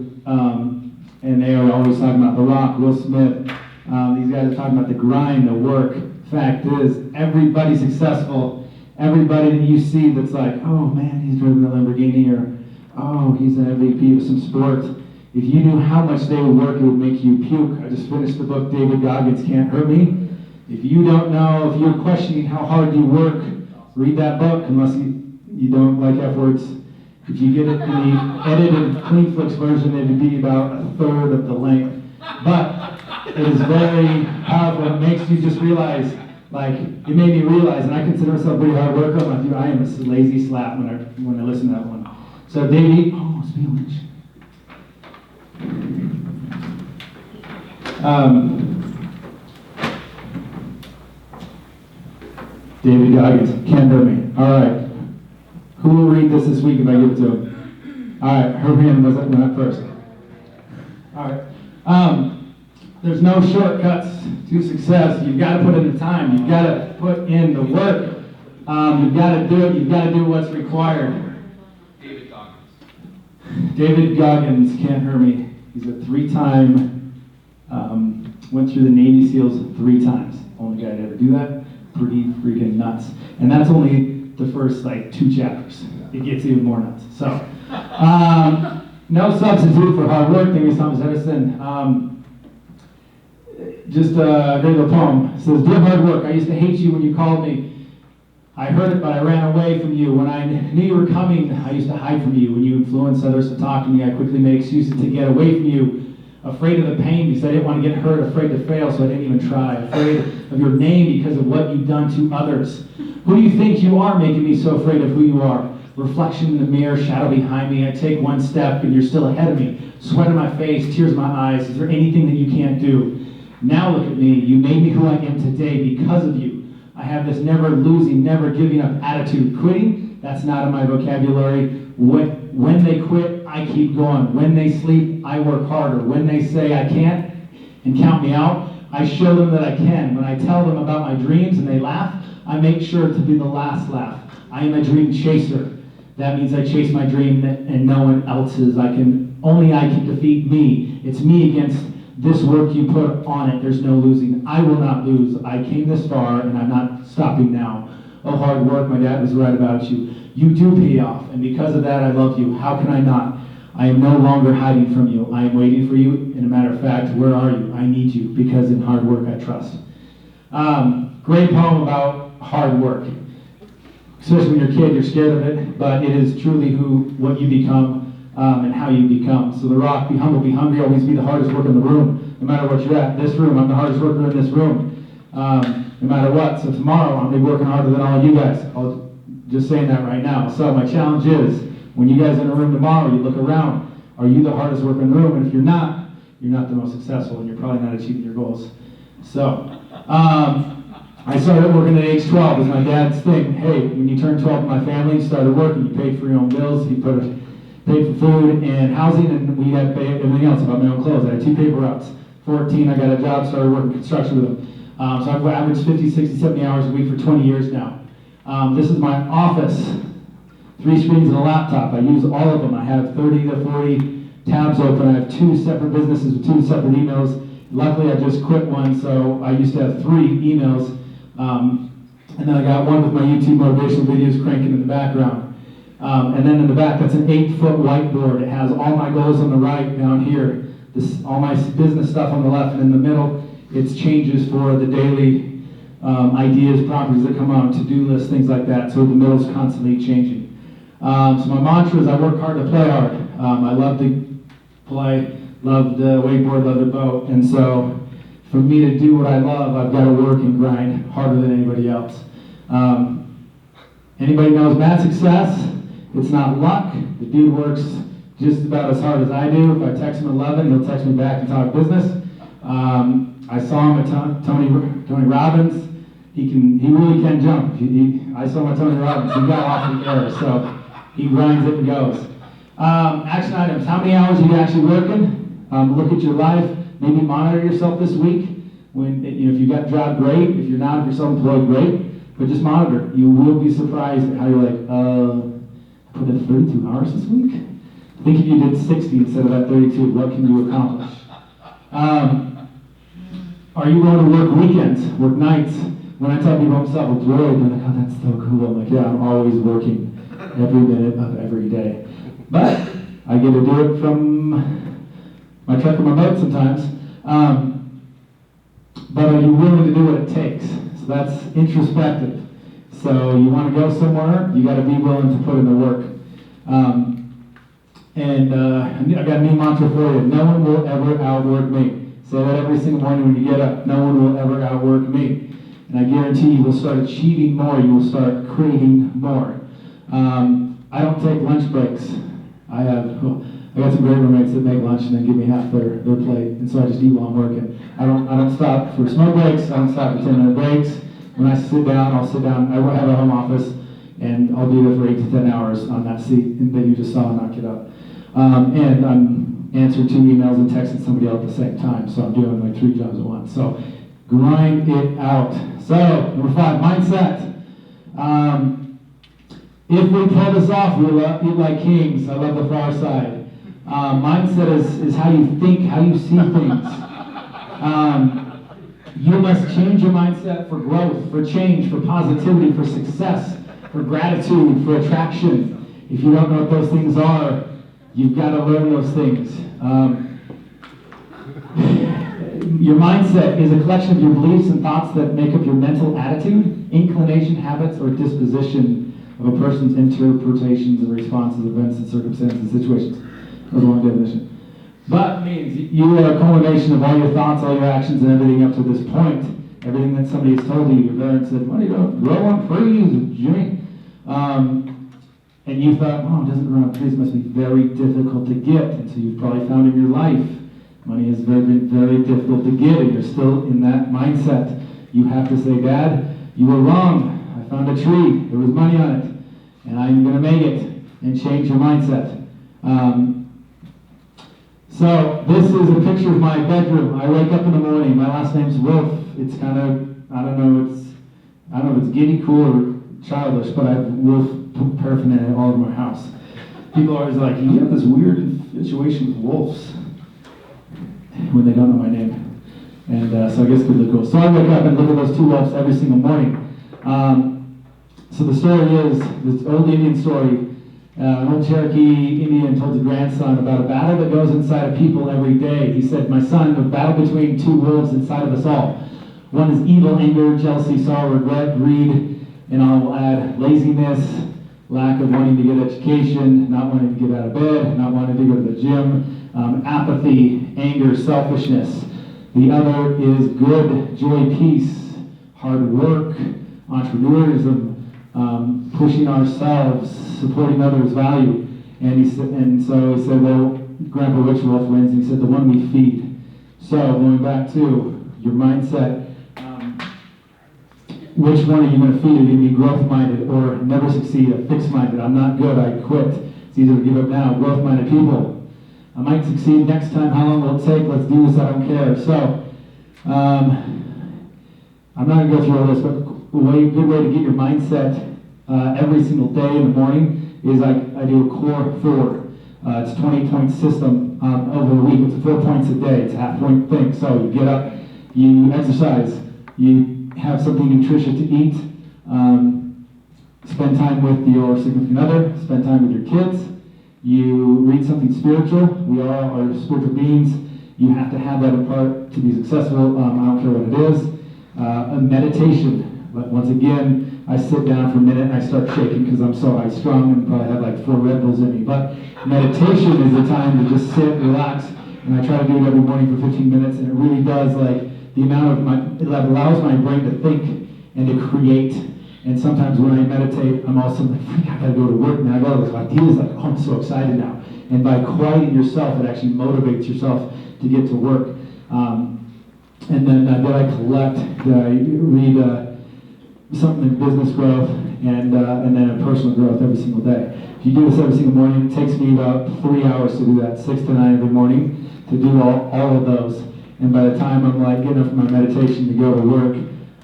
and they are always talking about The Rock, Will Smith. These guys are talking about the grind, the work. Fact is, everybody successful, everybody that you see that's like, oh man, he's driving a Lamborghini, or oh, he's an MVP of some sport. If you knew how much they would work, it would make you puke. I just finished the book, David Goggins Can't Hurt Me. If you don't know, if you're questioning how hard you work, read that book, unless you don't like F words. If you get it in the edited CleanFlix version, it would be about a third of the length. But it is very powerful. It makes you just realize, like, it made me realize, and I consider myself a pretty hard worker. I'm like, I am a lazy slap when I listen to that one. So David, speaking of which. David Goggins, Can't Hurt Me. All right. Who will read this week if I give it to him? All right, her hand was up first. All right. There's no shortcuts to success. You've got to put in the time. You've got to put in the work. You've got to do it. You've got to do what's required. David Goggins. David Goggins, Can't Hurt Me. He's a 3-time, went through the Navy SEALs 3 times. Only guy to ever do that. Pretty freaking nuts. And that's only the first 2 chapters. It gets even more nuts. So, no substitute for hard work. Thank you, Thomas Edison. Just a great little poem. It says, dear hard work, I used to hate you when you called me. I heard it, but I ran away from you. When I knew you were coming, I used to hide from you. When you influenced others to talk to me, I quickly made excuses to get away from you. Afraid of the pain because I didn't want to get hurt, afraid to fail, so I didn't even try. Afraid of your name because of what you've done to others. Who do you think you are, making me so afraid of who you are? Reflection in the mirror, shadow behind me. I take one step and you're still ahead of me. Sweat in my face, tears in my eyes. Is there anything that you can't do? Now look at me. You made me who I am today because of you. I have this never losing, never giving up attitude. Quitting, that's not in my vocabulary. When they quit, I keep going. When they sleep, I work harder. When they say I can't and count me out, I show them that I can. When I tell them about my dreams and they laugh, I make sure to be the last laugh. I am a dream chaser. That means I chase my dream and no one else's. Only I can defeat me. It's me against this work you put on it. There's no losing. I will not lose. I came this far and I'm not stopping now. Oh, hard work, my dad was right about you. You do pay off, and because of that, I love you. How can I not? I am no longer hiding from you. I am waiting for you. And a matter of fact, where are you? I need you, because in hard work I trust. Great poem about hard work. Especially when you're a kid, you're scared of it, but it is truly what you become and how you become. So The Rock, be humble, be hungry, always be the hardest worker in the room. No matter what you're at, this room, I'm the hardest worker in this room. No matter what. So tomorrow, I'm going to be working harder than all of you guys. Just saying that right now. So my challenge is, when you guys are in a room tomorrow, you look around, are you the hardest worker in the room? And if you're not the most successful, and you're probably not achieving your goals. So, I started working at age 12. It's my dad's thing. Hey, when you turn 12 in my family, you started working, you paid for your own bills, you paid for food and housing, and we had to pay everything else about my own clothes. I had 2 paper routes. 14, I got a job, started working construction with them. So I've averaged 50, 60, 70 hours a week for 20 years now. This is my office. 3 screens and a laptop. I use all of them. I have 30 to 40 tabs open. I have 2 separate businesses with 2 separate emails. Luckily, I just quit one, so I used to have 3 emails. And then I got one with my YouTube motivational videos cranking in the background. And then in the back, that's an 8-foot whiteboard. It has all my goals on the right down here, all my business stuff on the left, and in the middle, it's changes for the daily ideas, properties that come out, to-do lists, things like that. So the middle's constantly changing. So my mantra is I work hard to play hard. I love to play, love the wakeboard, love to boat. And so for me to do what I love, I've got to work and grind harder than anybody else. Anybody knows Matt Success? It's not luck. The dude works just about as hard as I do. If I text him at 11, he'll text me back and talk business. I saw him at Tony Robbins. He really can jump. I saw him at Tony Robbins. He got off the air, so he grinds it and goes. Action items. How many hours are you actually working? Look at your life. Maybe monitor yourself this week. If you got a job, great. If you're not, if you're self-employed, great. But just monitor. You will be surprised at how you're like, I put in 32 hours this week? Think if you did 60 instead of that 32, what can you accomplish? Are you going to work weekends, work nights? When I tell people I'm self-employed, they're like, oh, that's so cool. I'm like, yeah, I'm always working every minute of every day. But I get to do it from my truck or my boat sometimes. But are you willing to do what it takes? So that's introspective. So you want to go somewhere, you got to be willing to put in the work. I've got a new mantra for you. No one will ever outwork me. Say that every single morning when you get up. No one will ever outwork me. And I guarantee you will start achieving more. You will start creating more. I don't take lunch breaks. I got some great roommates that make lunch and then give me half their plate. And so I just eat while I'm working. I don't stop for smoke breaks. I don't stop for 10-minute breaks. When I sit down, I'll sit down. I have a home office, and I'll be there for 8 to 10 hours on that seat that you just saw knock it up. And I'm answering 2 emails and texting somebody else at the same time, so I'm doing like 3 jobs at once. So grind it out. So number 5, mindset. If we pull this off, we'll eat like kings. I love the far side. Mindset is how you think, how you see things. You must change your mindset for growth, for change, for positivity, for success, for gratitude, for attraction. If you don't know what those things are, you've got to learn those things. Your mindset is a collection of your beliefs and thoughts that make up your mental attitude, inclination, habits, or disposition of a person's interpretations and responses to events and circumstances and situations. That was a long definition. But means you are a culmination of all your thoughts, all your actions, and everything up to this point. Everything that somebody has told you, your parents said, what are you doing? Grow on trees, Jimmy. And you thought, oh, it doesn't grow on trees. It must be very difficult to get. And so you've probably found in your life, money has been very difficult to get, and you're still in that mindset. You have to say, Dad, you were wrong. I found a tree. There was money on it. And I'm going to make it and change your mindset. So this is a picture of my bedroom. I wake up in the morning. My last name's Wolf. It's kind of, I don't know if it's giddy cool or childish, but I have wolf paraphernalia all over my house. People are always like, you have this weird infatuation with wolves when they don't know my name. And so I guess it's really cool. So I wake up and look at those 2 wolves every single morning. So the story is, this old Indian story, an old Cherokee Indian told his grandson about a battle that goes inside of people every day. He said, my son, a battle between 2 wolves inside of us all. One is evil, anger, jealousy, sorrow, regret, greed, and I will add laziness, lack of wanting to get education, not wanting to get out of bed, not wanting to go to the gym, apathy, anger, selfishness. The other is good, joy, peace, hard work, entrepreneurism, pushing ourselves, supporting others' value. And so he said, well, Grandpa, which wolf wins? And he said, the one we feed. So going back to your mindset, which one are you going to feed? Are you going to be growth-minded or never succeed, a fixed-minded? I'm not good, I quit. It's easier to give up now. Growth-minded people. I might succeed next time. How long will it take? Let's do this. I don't care. So, I'm not going to go through all this, but a good way to get your mindset every single day in the morning is I do a core 4. It's a 20-point system over the week. It's 4 points a day. It's a half-point thing. So you get up, you exercise, you have something nutritious to eat, spend time with your significant other, spend time with your kids, you read something spiritual. We all are spiritual beings. You have to have that a part to be successful. I don't care what it is. A meditation. But once again, I sit down for a minute and I start shaking because I'm so high strung and probably have like 4 Red Bulls in me. But meditation is the time to just sit, relax, and I try to do it every morning for 15 minutes, and it really does, like, the amount of it allows my brain to think and to create. And sometimes when I meditate, I'm also like, freak, I gotta go to work now. I got all those ideas, like, oh, I'm so excited now. And by quieting yourself, it actually motivates yourself to get to work. And then I collect, I read something in business growth and then in personal growth every single day. If you do this every single morning, it takes me about 3 hours to do that, 6 to 9 every morning, to do all of those. And by the time I'm like getting up from my meditation to go to work,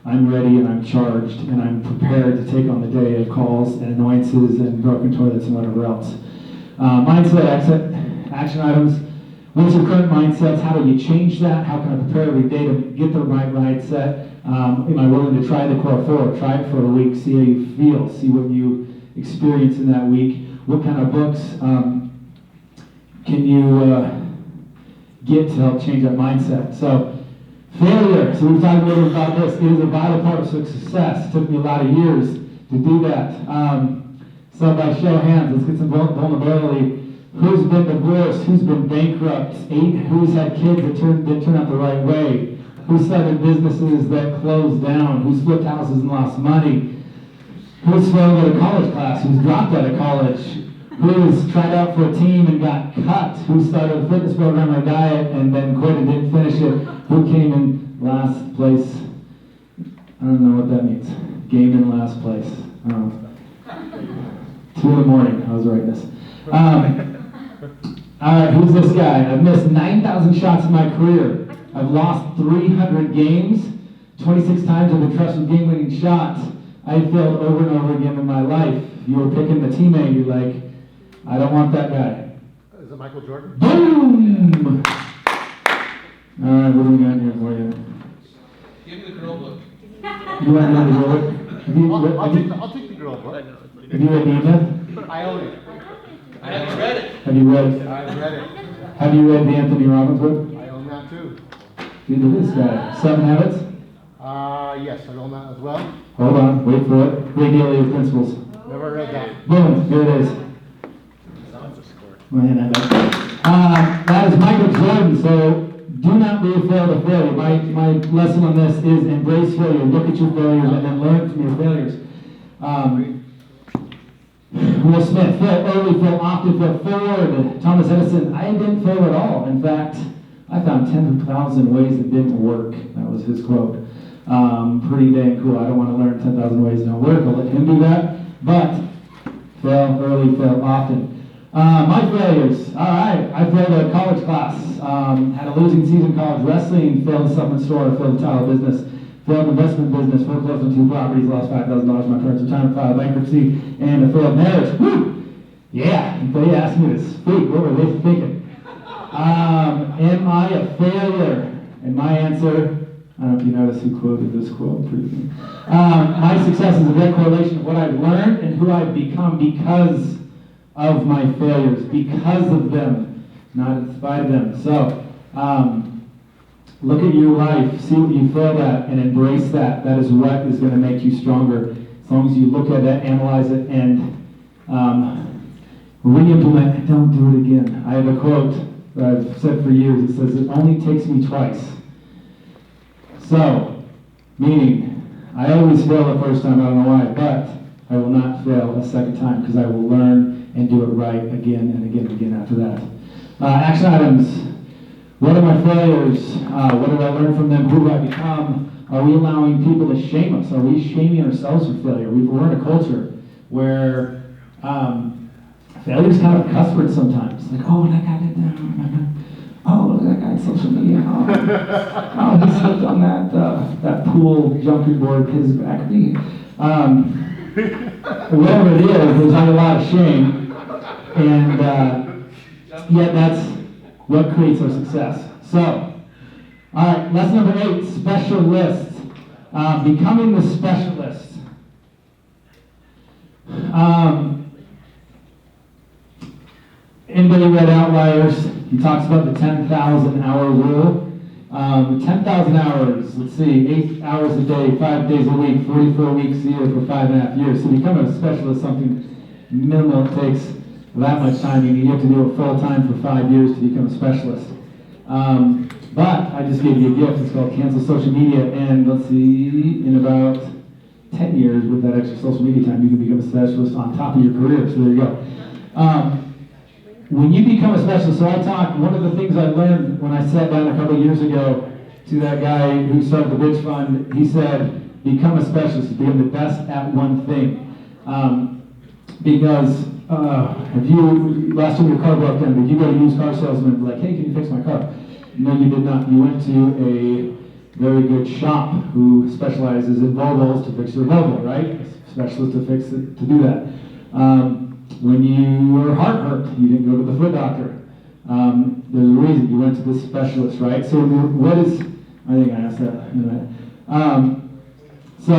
I'm ready and I'm charged and I'm prepared to take on the day of calls and annoyances and broken toilets and whatever else. Mindset, action items. What's your current mindsets? How do you change that? How can I prepare every day to get the right mindset? Am I willing to try the core 4? Try it for a week, see how you feel, see what you experience in that week. What kind of books can you get to help change that mindset? So, failure. So we've talked a little bit about this. It is a vital part of success. It took me a lot of years to do that. So by show of hands, let's get some vulnerability. Who's been divorced? Who's been bankrupt? Who's had kids that didn't turn out the right way? Who started businesses that closed down? Who's flipped houses and lost money? Who's failed at a college class? Who's dropped out of college? Who's tried out for a team and got cut? Who started a fitness program or diet and then quit and didn't finish it? Who came in last place? I don't know what that means. Game in last place. 2 a.m, I was writing this. Alright, who's this guy? I've missed 9,000 shots in my career. I've lost 300 games. 26 times I've been trusted with game-winning shots. I failed over and over again in my life. If you were picking the teammate, you're like, I don't want that guy. Is it Michael Jordan? Boom! Alright, what do we got here for you? Give me the girl book. You want to know the girl book? I'll take the girl book. Have you read the email? I own it. I haven't read it. Have you read? I've read it. Have you read the Anthony Robbins book? I own that too. Dude, look at this guy. 7 Habits? Yes, I own that as well. Hold on, wait for it. Great Daily Principles. Never read that. Boom, here it is. Man, that is Michael Jordan, so do not be afraid of failure. My lesson on this is embrace failure. Look at your failures and then learn from your failures. Will Smith, fail early, fail often, fail forward. Thomas Edison, I didn't fail at all. In fact, I found 10,000 ways that didn't work. That was his quote. Pretty dang cool. I don't want to learn 10,000 ways that don't work. I'll let him do that. But fail early, fail often. My failures. All right. I failed a college class. Had a losing season in college wrestling. Failed a supplement store. Failed a tile business. Failed investment business. Foreclosed on 2 properties. Lost $5,000. My parents' retirement, filed bankruptcy, and a failed marriage. Woo! Yeah. If they asked me to speak, what were they thinking? Am I a failure? And my answer, I don't know if you noticed who quoted this quote. My success is a direct correlation of what I've learned and who I've become because of my failures, because of them, not in spite of them. So, look at your life, see what you failed at, and embrace that. That is what is going to make you stronger. As long as you look at it, analyze it, and re-implement it. Don't do it again. I have a quote that I've said for years. It says, "It only takes me twice." So, meaning, I always fail the first time, I don't know why, but I will not fail a second time because I will learn and do it right again and again and again after that. Action items. What are my failures? What did I learn from them? Who do I become? Are we allowing people to shame us? Are we shaming ourselves for failure? We're in a culture where failure is kind of a cuss word sometimes. Like, oh, that guy did that. Oh, look at that guy on social media. Oh, he slipped on that pool jumping board, his back knee. Whatever it is, there's not a lot of shame. And yet that's what creates our success. So, all right, lesson number 8, specialist. Becoming the specialist. Anybody read Outliers? He talks about the 10,000 hour rule. 10,000 hours, let's see, 8 hours a day, 5 days a week, 44 weeks a year for 5.5 years. So become a specialist, something minimal takes that much time. You have to do it full time for 5 years to become a specialist. But I just gave you a gift. It's called Cancel Social Media. And let's see, in about 10 years with that extra social media time, you can become a specialist on top of your career. So there you go. When you become a specialist, so I talked, one of the things I learned when I sat down a couple of years ago to that guy who started the Bridge Fund, he said, become a specialist, become the best at one thing. Because last time your car broke down, did you go to a used car salesman and be like, hey, can you fix my car? No, you did not. You went to a very good shop who specializes in Volvos to fix your Volvo, right? A specialist to fix it, to do that. When your heart hurt, you didn't go to the foot doctor. There's a reason you went to this specialist, right? So I think I asked that in a minute. So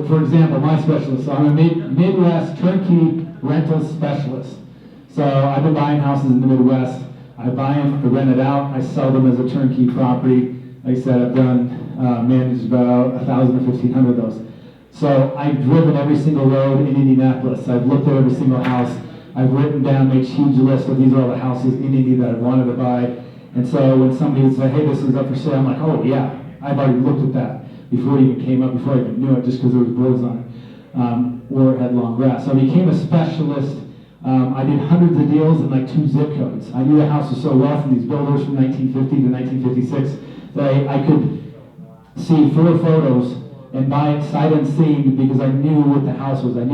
for example, my specialist, so I'm a Midwest turnkey rental specialist. So I've been buying houses in the Midwest. I buy them, I rent it out, I sell them as a turnkey property. Like I said, I've managed about 1,000 or 1,500 of those. So I've driven every single road in Indianapolis. I've looked at every single house. I've written down, made huge lists of these are all the houses in Indy that I wanted to buy. And so when somebody would say, hey, this is up for sale, I'm like, oh yeah, I've already looked at that before it even came up, before I even knew it, just because there was boards on it, or it had long grass. So I became a specialist. I did hundreds of deals in like 2 zip codes. I knew the houses so well from these builders from 1950 to 1956 that I could see 4 photos and buy it sight unseen because I knew what the house was. I've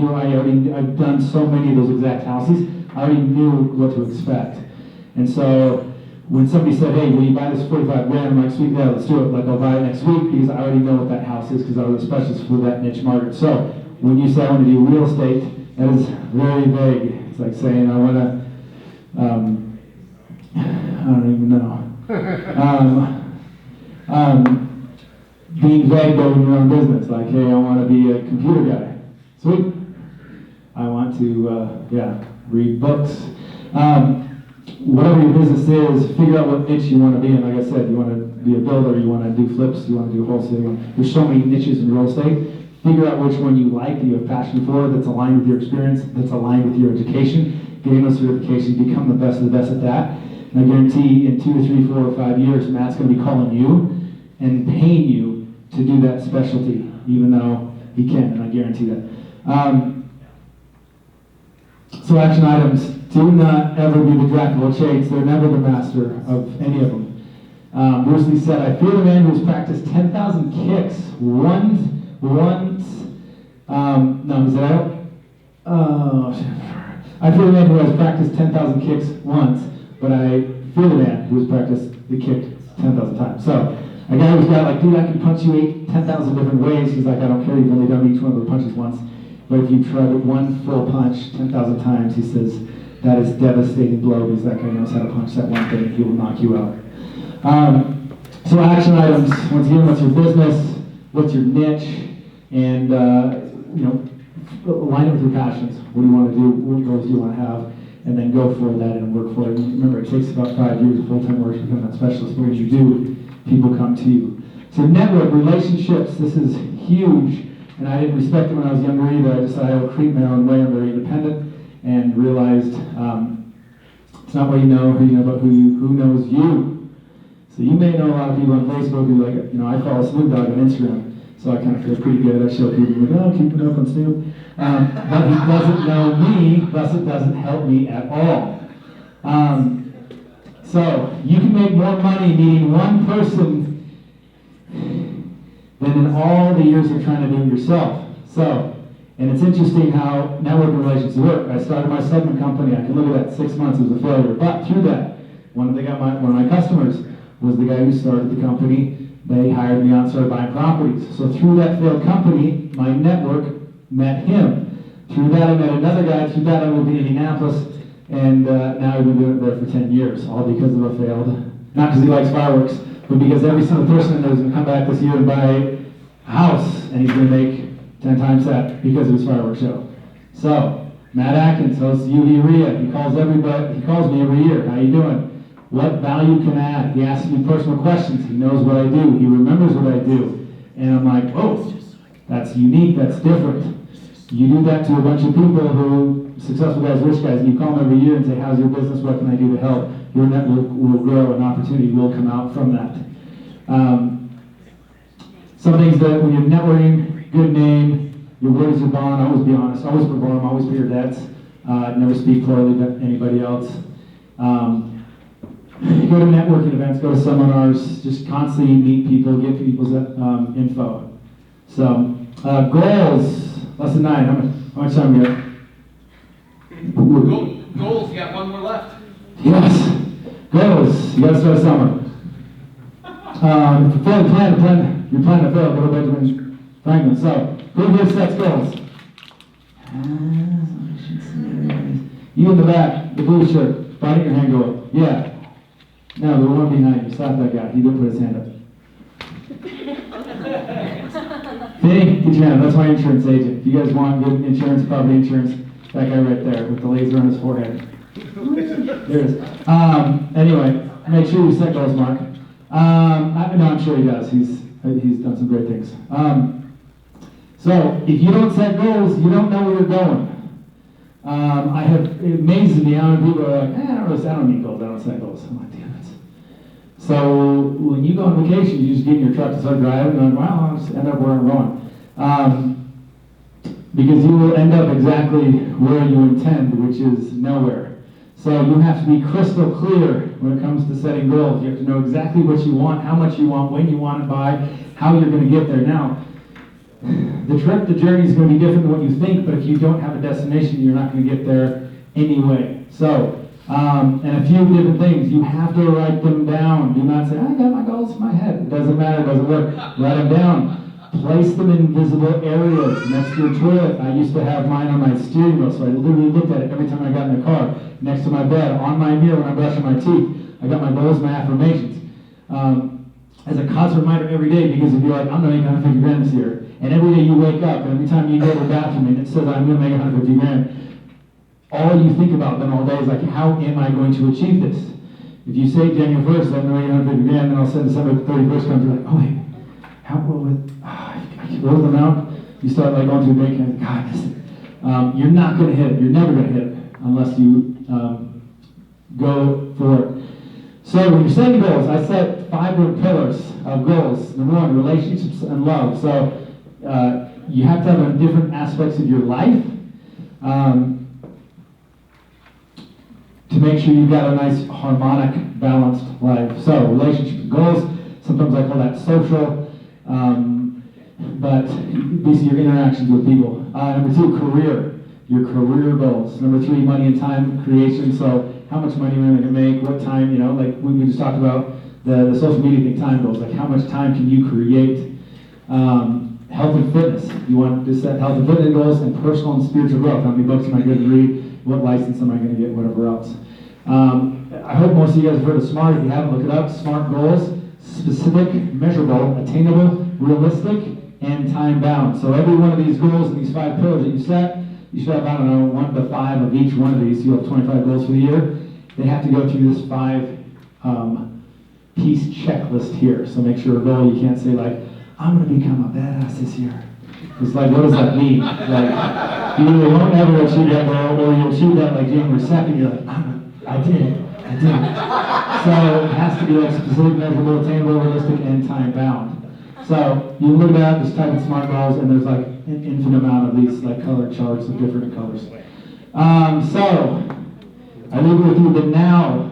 done so many of those exact houses. I already knew what to expect. And so when somebody said, hey, will you buy this 45 grand? I'm like, sweet, yeah, let's do it. Like, I'll buy it next week because I already know what that house is because I was a specialist for that niche market. So when you say I want to do real estate, that is very vague. It's like saying I want to, I don't even know. Being vague though in your own business, like, hey, I want to be a computer guy. Sweet. I want to, read books. Whatever your business is, figure out what niche you want to be in. Like I said, you want to be a builder, you want to do flips, you want to do wholesale. There's so many niches in real estate. Figure out which one you like, that you have passion for, that's aligned with your experience, that's aligned with your education. Getting those certifications, become the best of the best at that. And I guarantee in 2 or 3, 4 or 5 years, Matt's going to be calling you and paying you to do that specialty, even though he can, and I guarantee that. So action items, do not ever be the jack of all trades. They're never the master of any of them. Bruce Lee said, I fear the man who has practiced 10,000 kicks once. I fear the man who has practiced 10,000 kicks once, but I fear the man who has practiced the kick 10,000 times. So a guy who's got like, dude, I can punch you 10,000 different ways. He's like, I don't care, you've only done each one of those punches once. But if you try one full punch 10,000 times, he says, that is devastating blow because that guy knows how to punch that one thing, he will knock you out. So action items, once again, what's your business, what's your niche, and align it with your passions. What do you want to do, what goals do you want to have, and then go for that and work for it. And remember, it takes about 5 years of full-time work to become that specialist, but when you do, people come to you. So network, relationships, this is huge, and I didn't respect it when I was younger either. I decided I would create my own way. I'm very independent, and realized it's not what you know, who you know, but who knows you. So you may know a lot of people on Facebook who I follow Snoop Dogg on Instagram, so I kind of feel pretty good. I show people, like, oh, keep it up on Snoop. But he doesn't know me, thus it doesn't help me at all. So you can make more money meeting one person than in all the years of trying to do it yourself. So, and it's interesting how networking relationships work. I started my segment company. I can look at that 6 months, it was a failure. But through that, one of my customers was the guy who started the company. They hired me on, started buying properties. So through that failed company, my network met him. Through that, I met another guy. Through that, I moved to Indianapolis. And now I've been doing it there for 10 years, all because of a failed, not because he likes fireworks, but because every single person in there is going to come back this year and buy a house, and he's going to make 10 times that because of his fireworks show. So, Matt Atkins hosts UVREIA. He calls everybody. He calls me every year. How you doing? What value can I add? He asks me personal questions. He knows what I do. He remembers what I do. And I'm like, oh, that's unique. That's different. You do that to a bunch of people who, successful guys, rich guys, and you call them every year and say, how's your business? What can I do to help? Your network will grow and opportunity will come out from that. Some things that when you're networking, good name, your word is your bond, always be honest, always perform, always pay your debts, never speak poorly of anybody else. Go to networking events, go to seminars, just constantly meet people, get people's info. So, goals, lesson 9, how much time we got? Goals, you got one more left. Yes, goals, you gotta start somewhere. If you fail to plan, you're planning to fail, go to Benjamin Franklin. So, who here sets goals? You in the back, the blue shirt, bottom your hand go up. Yeah. No, the one behind you, stop that guy, he didn't put his hand up. Vinny, get your hand, that's my insurance agent. If you guys want good insurance, property insurance, that guy right there with the laser on his forehead. There it is. Anyway, make sure you set goals, Mark. I'm sure he does. He's done some great things. So if you don't set goals, you don't know where you're going. It amazes me how many people are like, I don't need goals. I don't set goals. I'm like, damn it. So when you go on vacation, you just get in your truck and start driving, and well, I'll just end up where I'm going. Because you will end up exactly where you intend, which is nowhere. So you have to be crystal clear when it comes to setting goals. You have to know exactly what you want, how much you want, when you want it by, how you're going to get there. Now, the journey is going to be different than what you think, but if you don't have a destination, you're not going to get there anyway. So, and a few different things. You have to write them down. Do not say, I got my goals in my head. It doesn't matter, it doesn't work. Write them down. Place them in visible areas next to your toilet. I used to have mine on my steering wheel, so I literally looked at it every time I got in the car. Next to my bed, on my mirror when I'm brushing my teeth. I got my goals, my affirmations. As a constant reminder every day, because if you're like, I'm going to make 150 grand this year, and every day you wake up, and every time you go to the bathroom and it says, I'm going to make 150 grand, all you think about then all day is like, how am I going to achieve this? If you say January 1st, I'm going to make 150 grand, then all of a sudden December 31st comes, you're like, oh wait, what was the amount? You start like going to a bank and God, you're not going to hit it. You're never going to hit it unless you go for it. So when you're setting goals, I set 5 different pillars of goals. Number 1, relationships and love. So you have to have different aspects of your life to make sure you've got a nice harmonic, balanced life. So relationships and goals. Sometimes I call that social. But basically your interactions with people. Number 2, career. Your career goals. Number 3, money and time creation. So how much money am I going to make? What time? Like we just talked about the social media thing. Time goals. Like how much time can you create? Health and fitness. You want to set health and fitness goals and personal and spiritual growth. How many books am I going to read? What license am I going to get? Whatever else. I hope most of you guys have heard of SMART. If you haven't, look it up. SMART goals. Specific, measurable, attainable, realistic, and time-bound. So every one of these goals and these 5 pillars that you set, you should have, 1 to 5 of each one of these. You have 25 goals for the year. They have to go through this 5-piece checklist here. So make sure a goal, you can't say like, I'm going to become a badass this year. It's like, what does that mean? Like, you either won't ever achieve that goal, or you'll achieve that like January 2nd, you're like, I did it. So it has to be like specific, measurable, attainable, realistic, and time-bound. So you look at that, just type in SMART goals, and there's like an infinite amount of these like colored charts of different colors. So I leave it with you that now,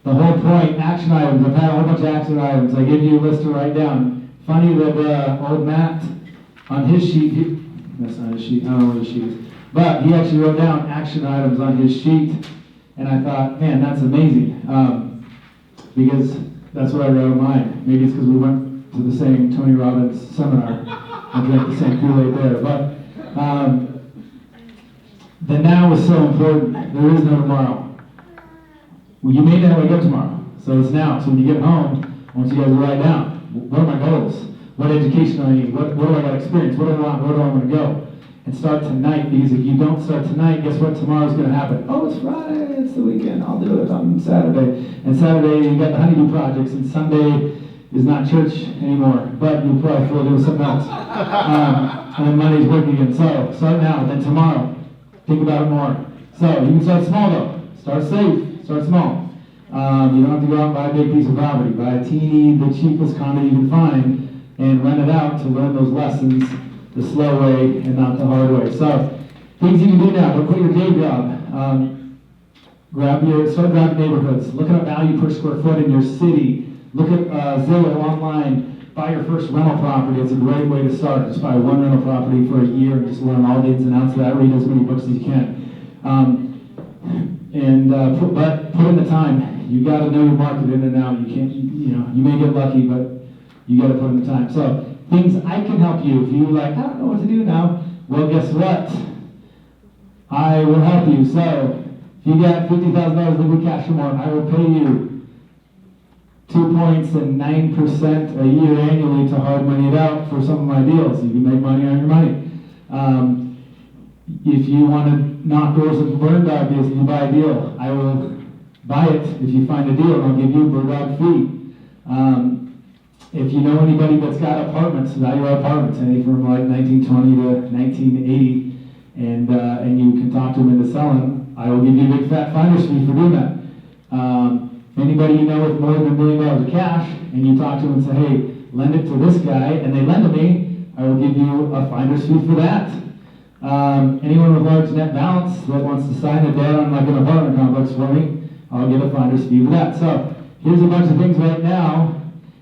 the whole point, action items. I've had a whole bunch of action items. I gave you a list to write down. Funny that old Matt on his sheet, that's not his sheet, I don't know where the sheet is. But he actually wrote down action items on his sheet, and I thought, man, that's amazing, because that's what I wrote on mine. Maybe it's because we went to the same Tony Robbins seminar and drank the same Kool-Aid there. But the now is so important. There is no tomorrow. Well, you may not wake up tomorrow, so it's now. So when you get home, I want you guys to write down, what are my goals? What education do I need? What do I got experience? What do I want? Where do I want to go? And start tonight, because if you don't start tonight, guess what tomorrow's going to happen? Oh, it's Friday, it's the weekend, I'll do it on Saturday. And Saturday, you got the honeydew projects, and Sunday is not church anymore, but you'll probably feel doing something else. And then Monday's work again. So start now, then tomorrow, think about it more. So you can start small though. Start safe, start small. You don't have to go out and buy a big piece of property. Buy a teeny, the cheapest condo you can find, and rent it out to learn those lessons the slow way and not the hard way. So things you can do now, don't quit your day job. Start grabbing neighborhoods. Look at a value per square foot in your city. Look at Zillow online. Buy your first rental property. It's a great way to start. Just buy one rental property for a year and just learn all the ins and outs of that. Read as many books as you can. Put in the time. You got to know your market in and out. You can't, you may get lucky, but you got to put in the time. So things I can help you. If you're like, I don't know what to do now, well, guess what? I will help you. So if you got $50,000 liquid cash or more, I will pay you 2 points and 9% a year annually to hard money it out for some of my deals. You can make money on your money. If you want to knock doors and bird dog deals and you buy a deal, I will buy it if you find a deal, and I'll give you a bird dog fee. If you know anybody that's got apartments, value apartments, anything from like 1920 to 1980, and you can talk to them into selling, I will give you a big fat finder's fee for doing that. Anybody you know with more than $1 million of cash, and you talk to them and say, hey, lend it to this guy, and they lend to me, I will give you a finder's fee for that. Anyone with large net balance that wants to sign a debt on like an apartment complex for me, I'll give a finder's fee for that. So here's a bunch of things right now.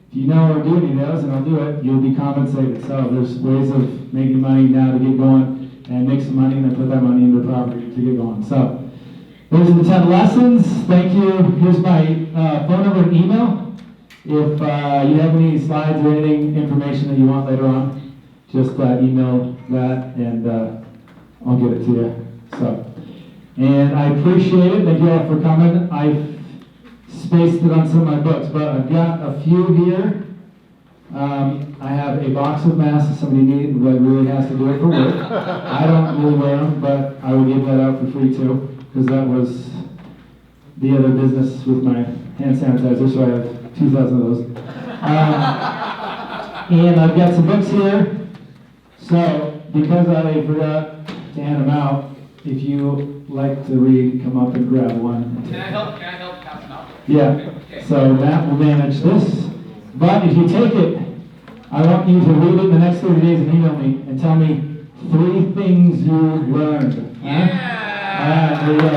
If you know or do any of those, and I'll do it, you'll be compensated. So there's ways of making money now to get going, and make some money, and then put that money into property to get going. So those are the 10 lessons. Thank you. Here's my phone number and email. If you have any slides or anything, information that you want later on, just email that, and I'll get it to you. So, and I appreciate it. Thank you all for coming. I've spaced it on some of my books, but I've got a few here. I have a box of masks if somebody needs, that really has to do it for work. I don't really wear them, but I will give that out for free too, because that was the other business with my hand sanitizer, so I have 2,000 of those. And I've got some books here. So, because I forgot to hand them out, if you like to read, come up and grab one. Can I help pass them out? Yeah, so Matt will manage this. But if you take it, I want you to read it in the next 30 days and email me and tell me 3 things you learned. Huh? Yeah! All right, there you go.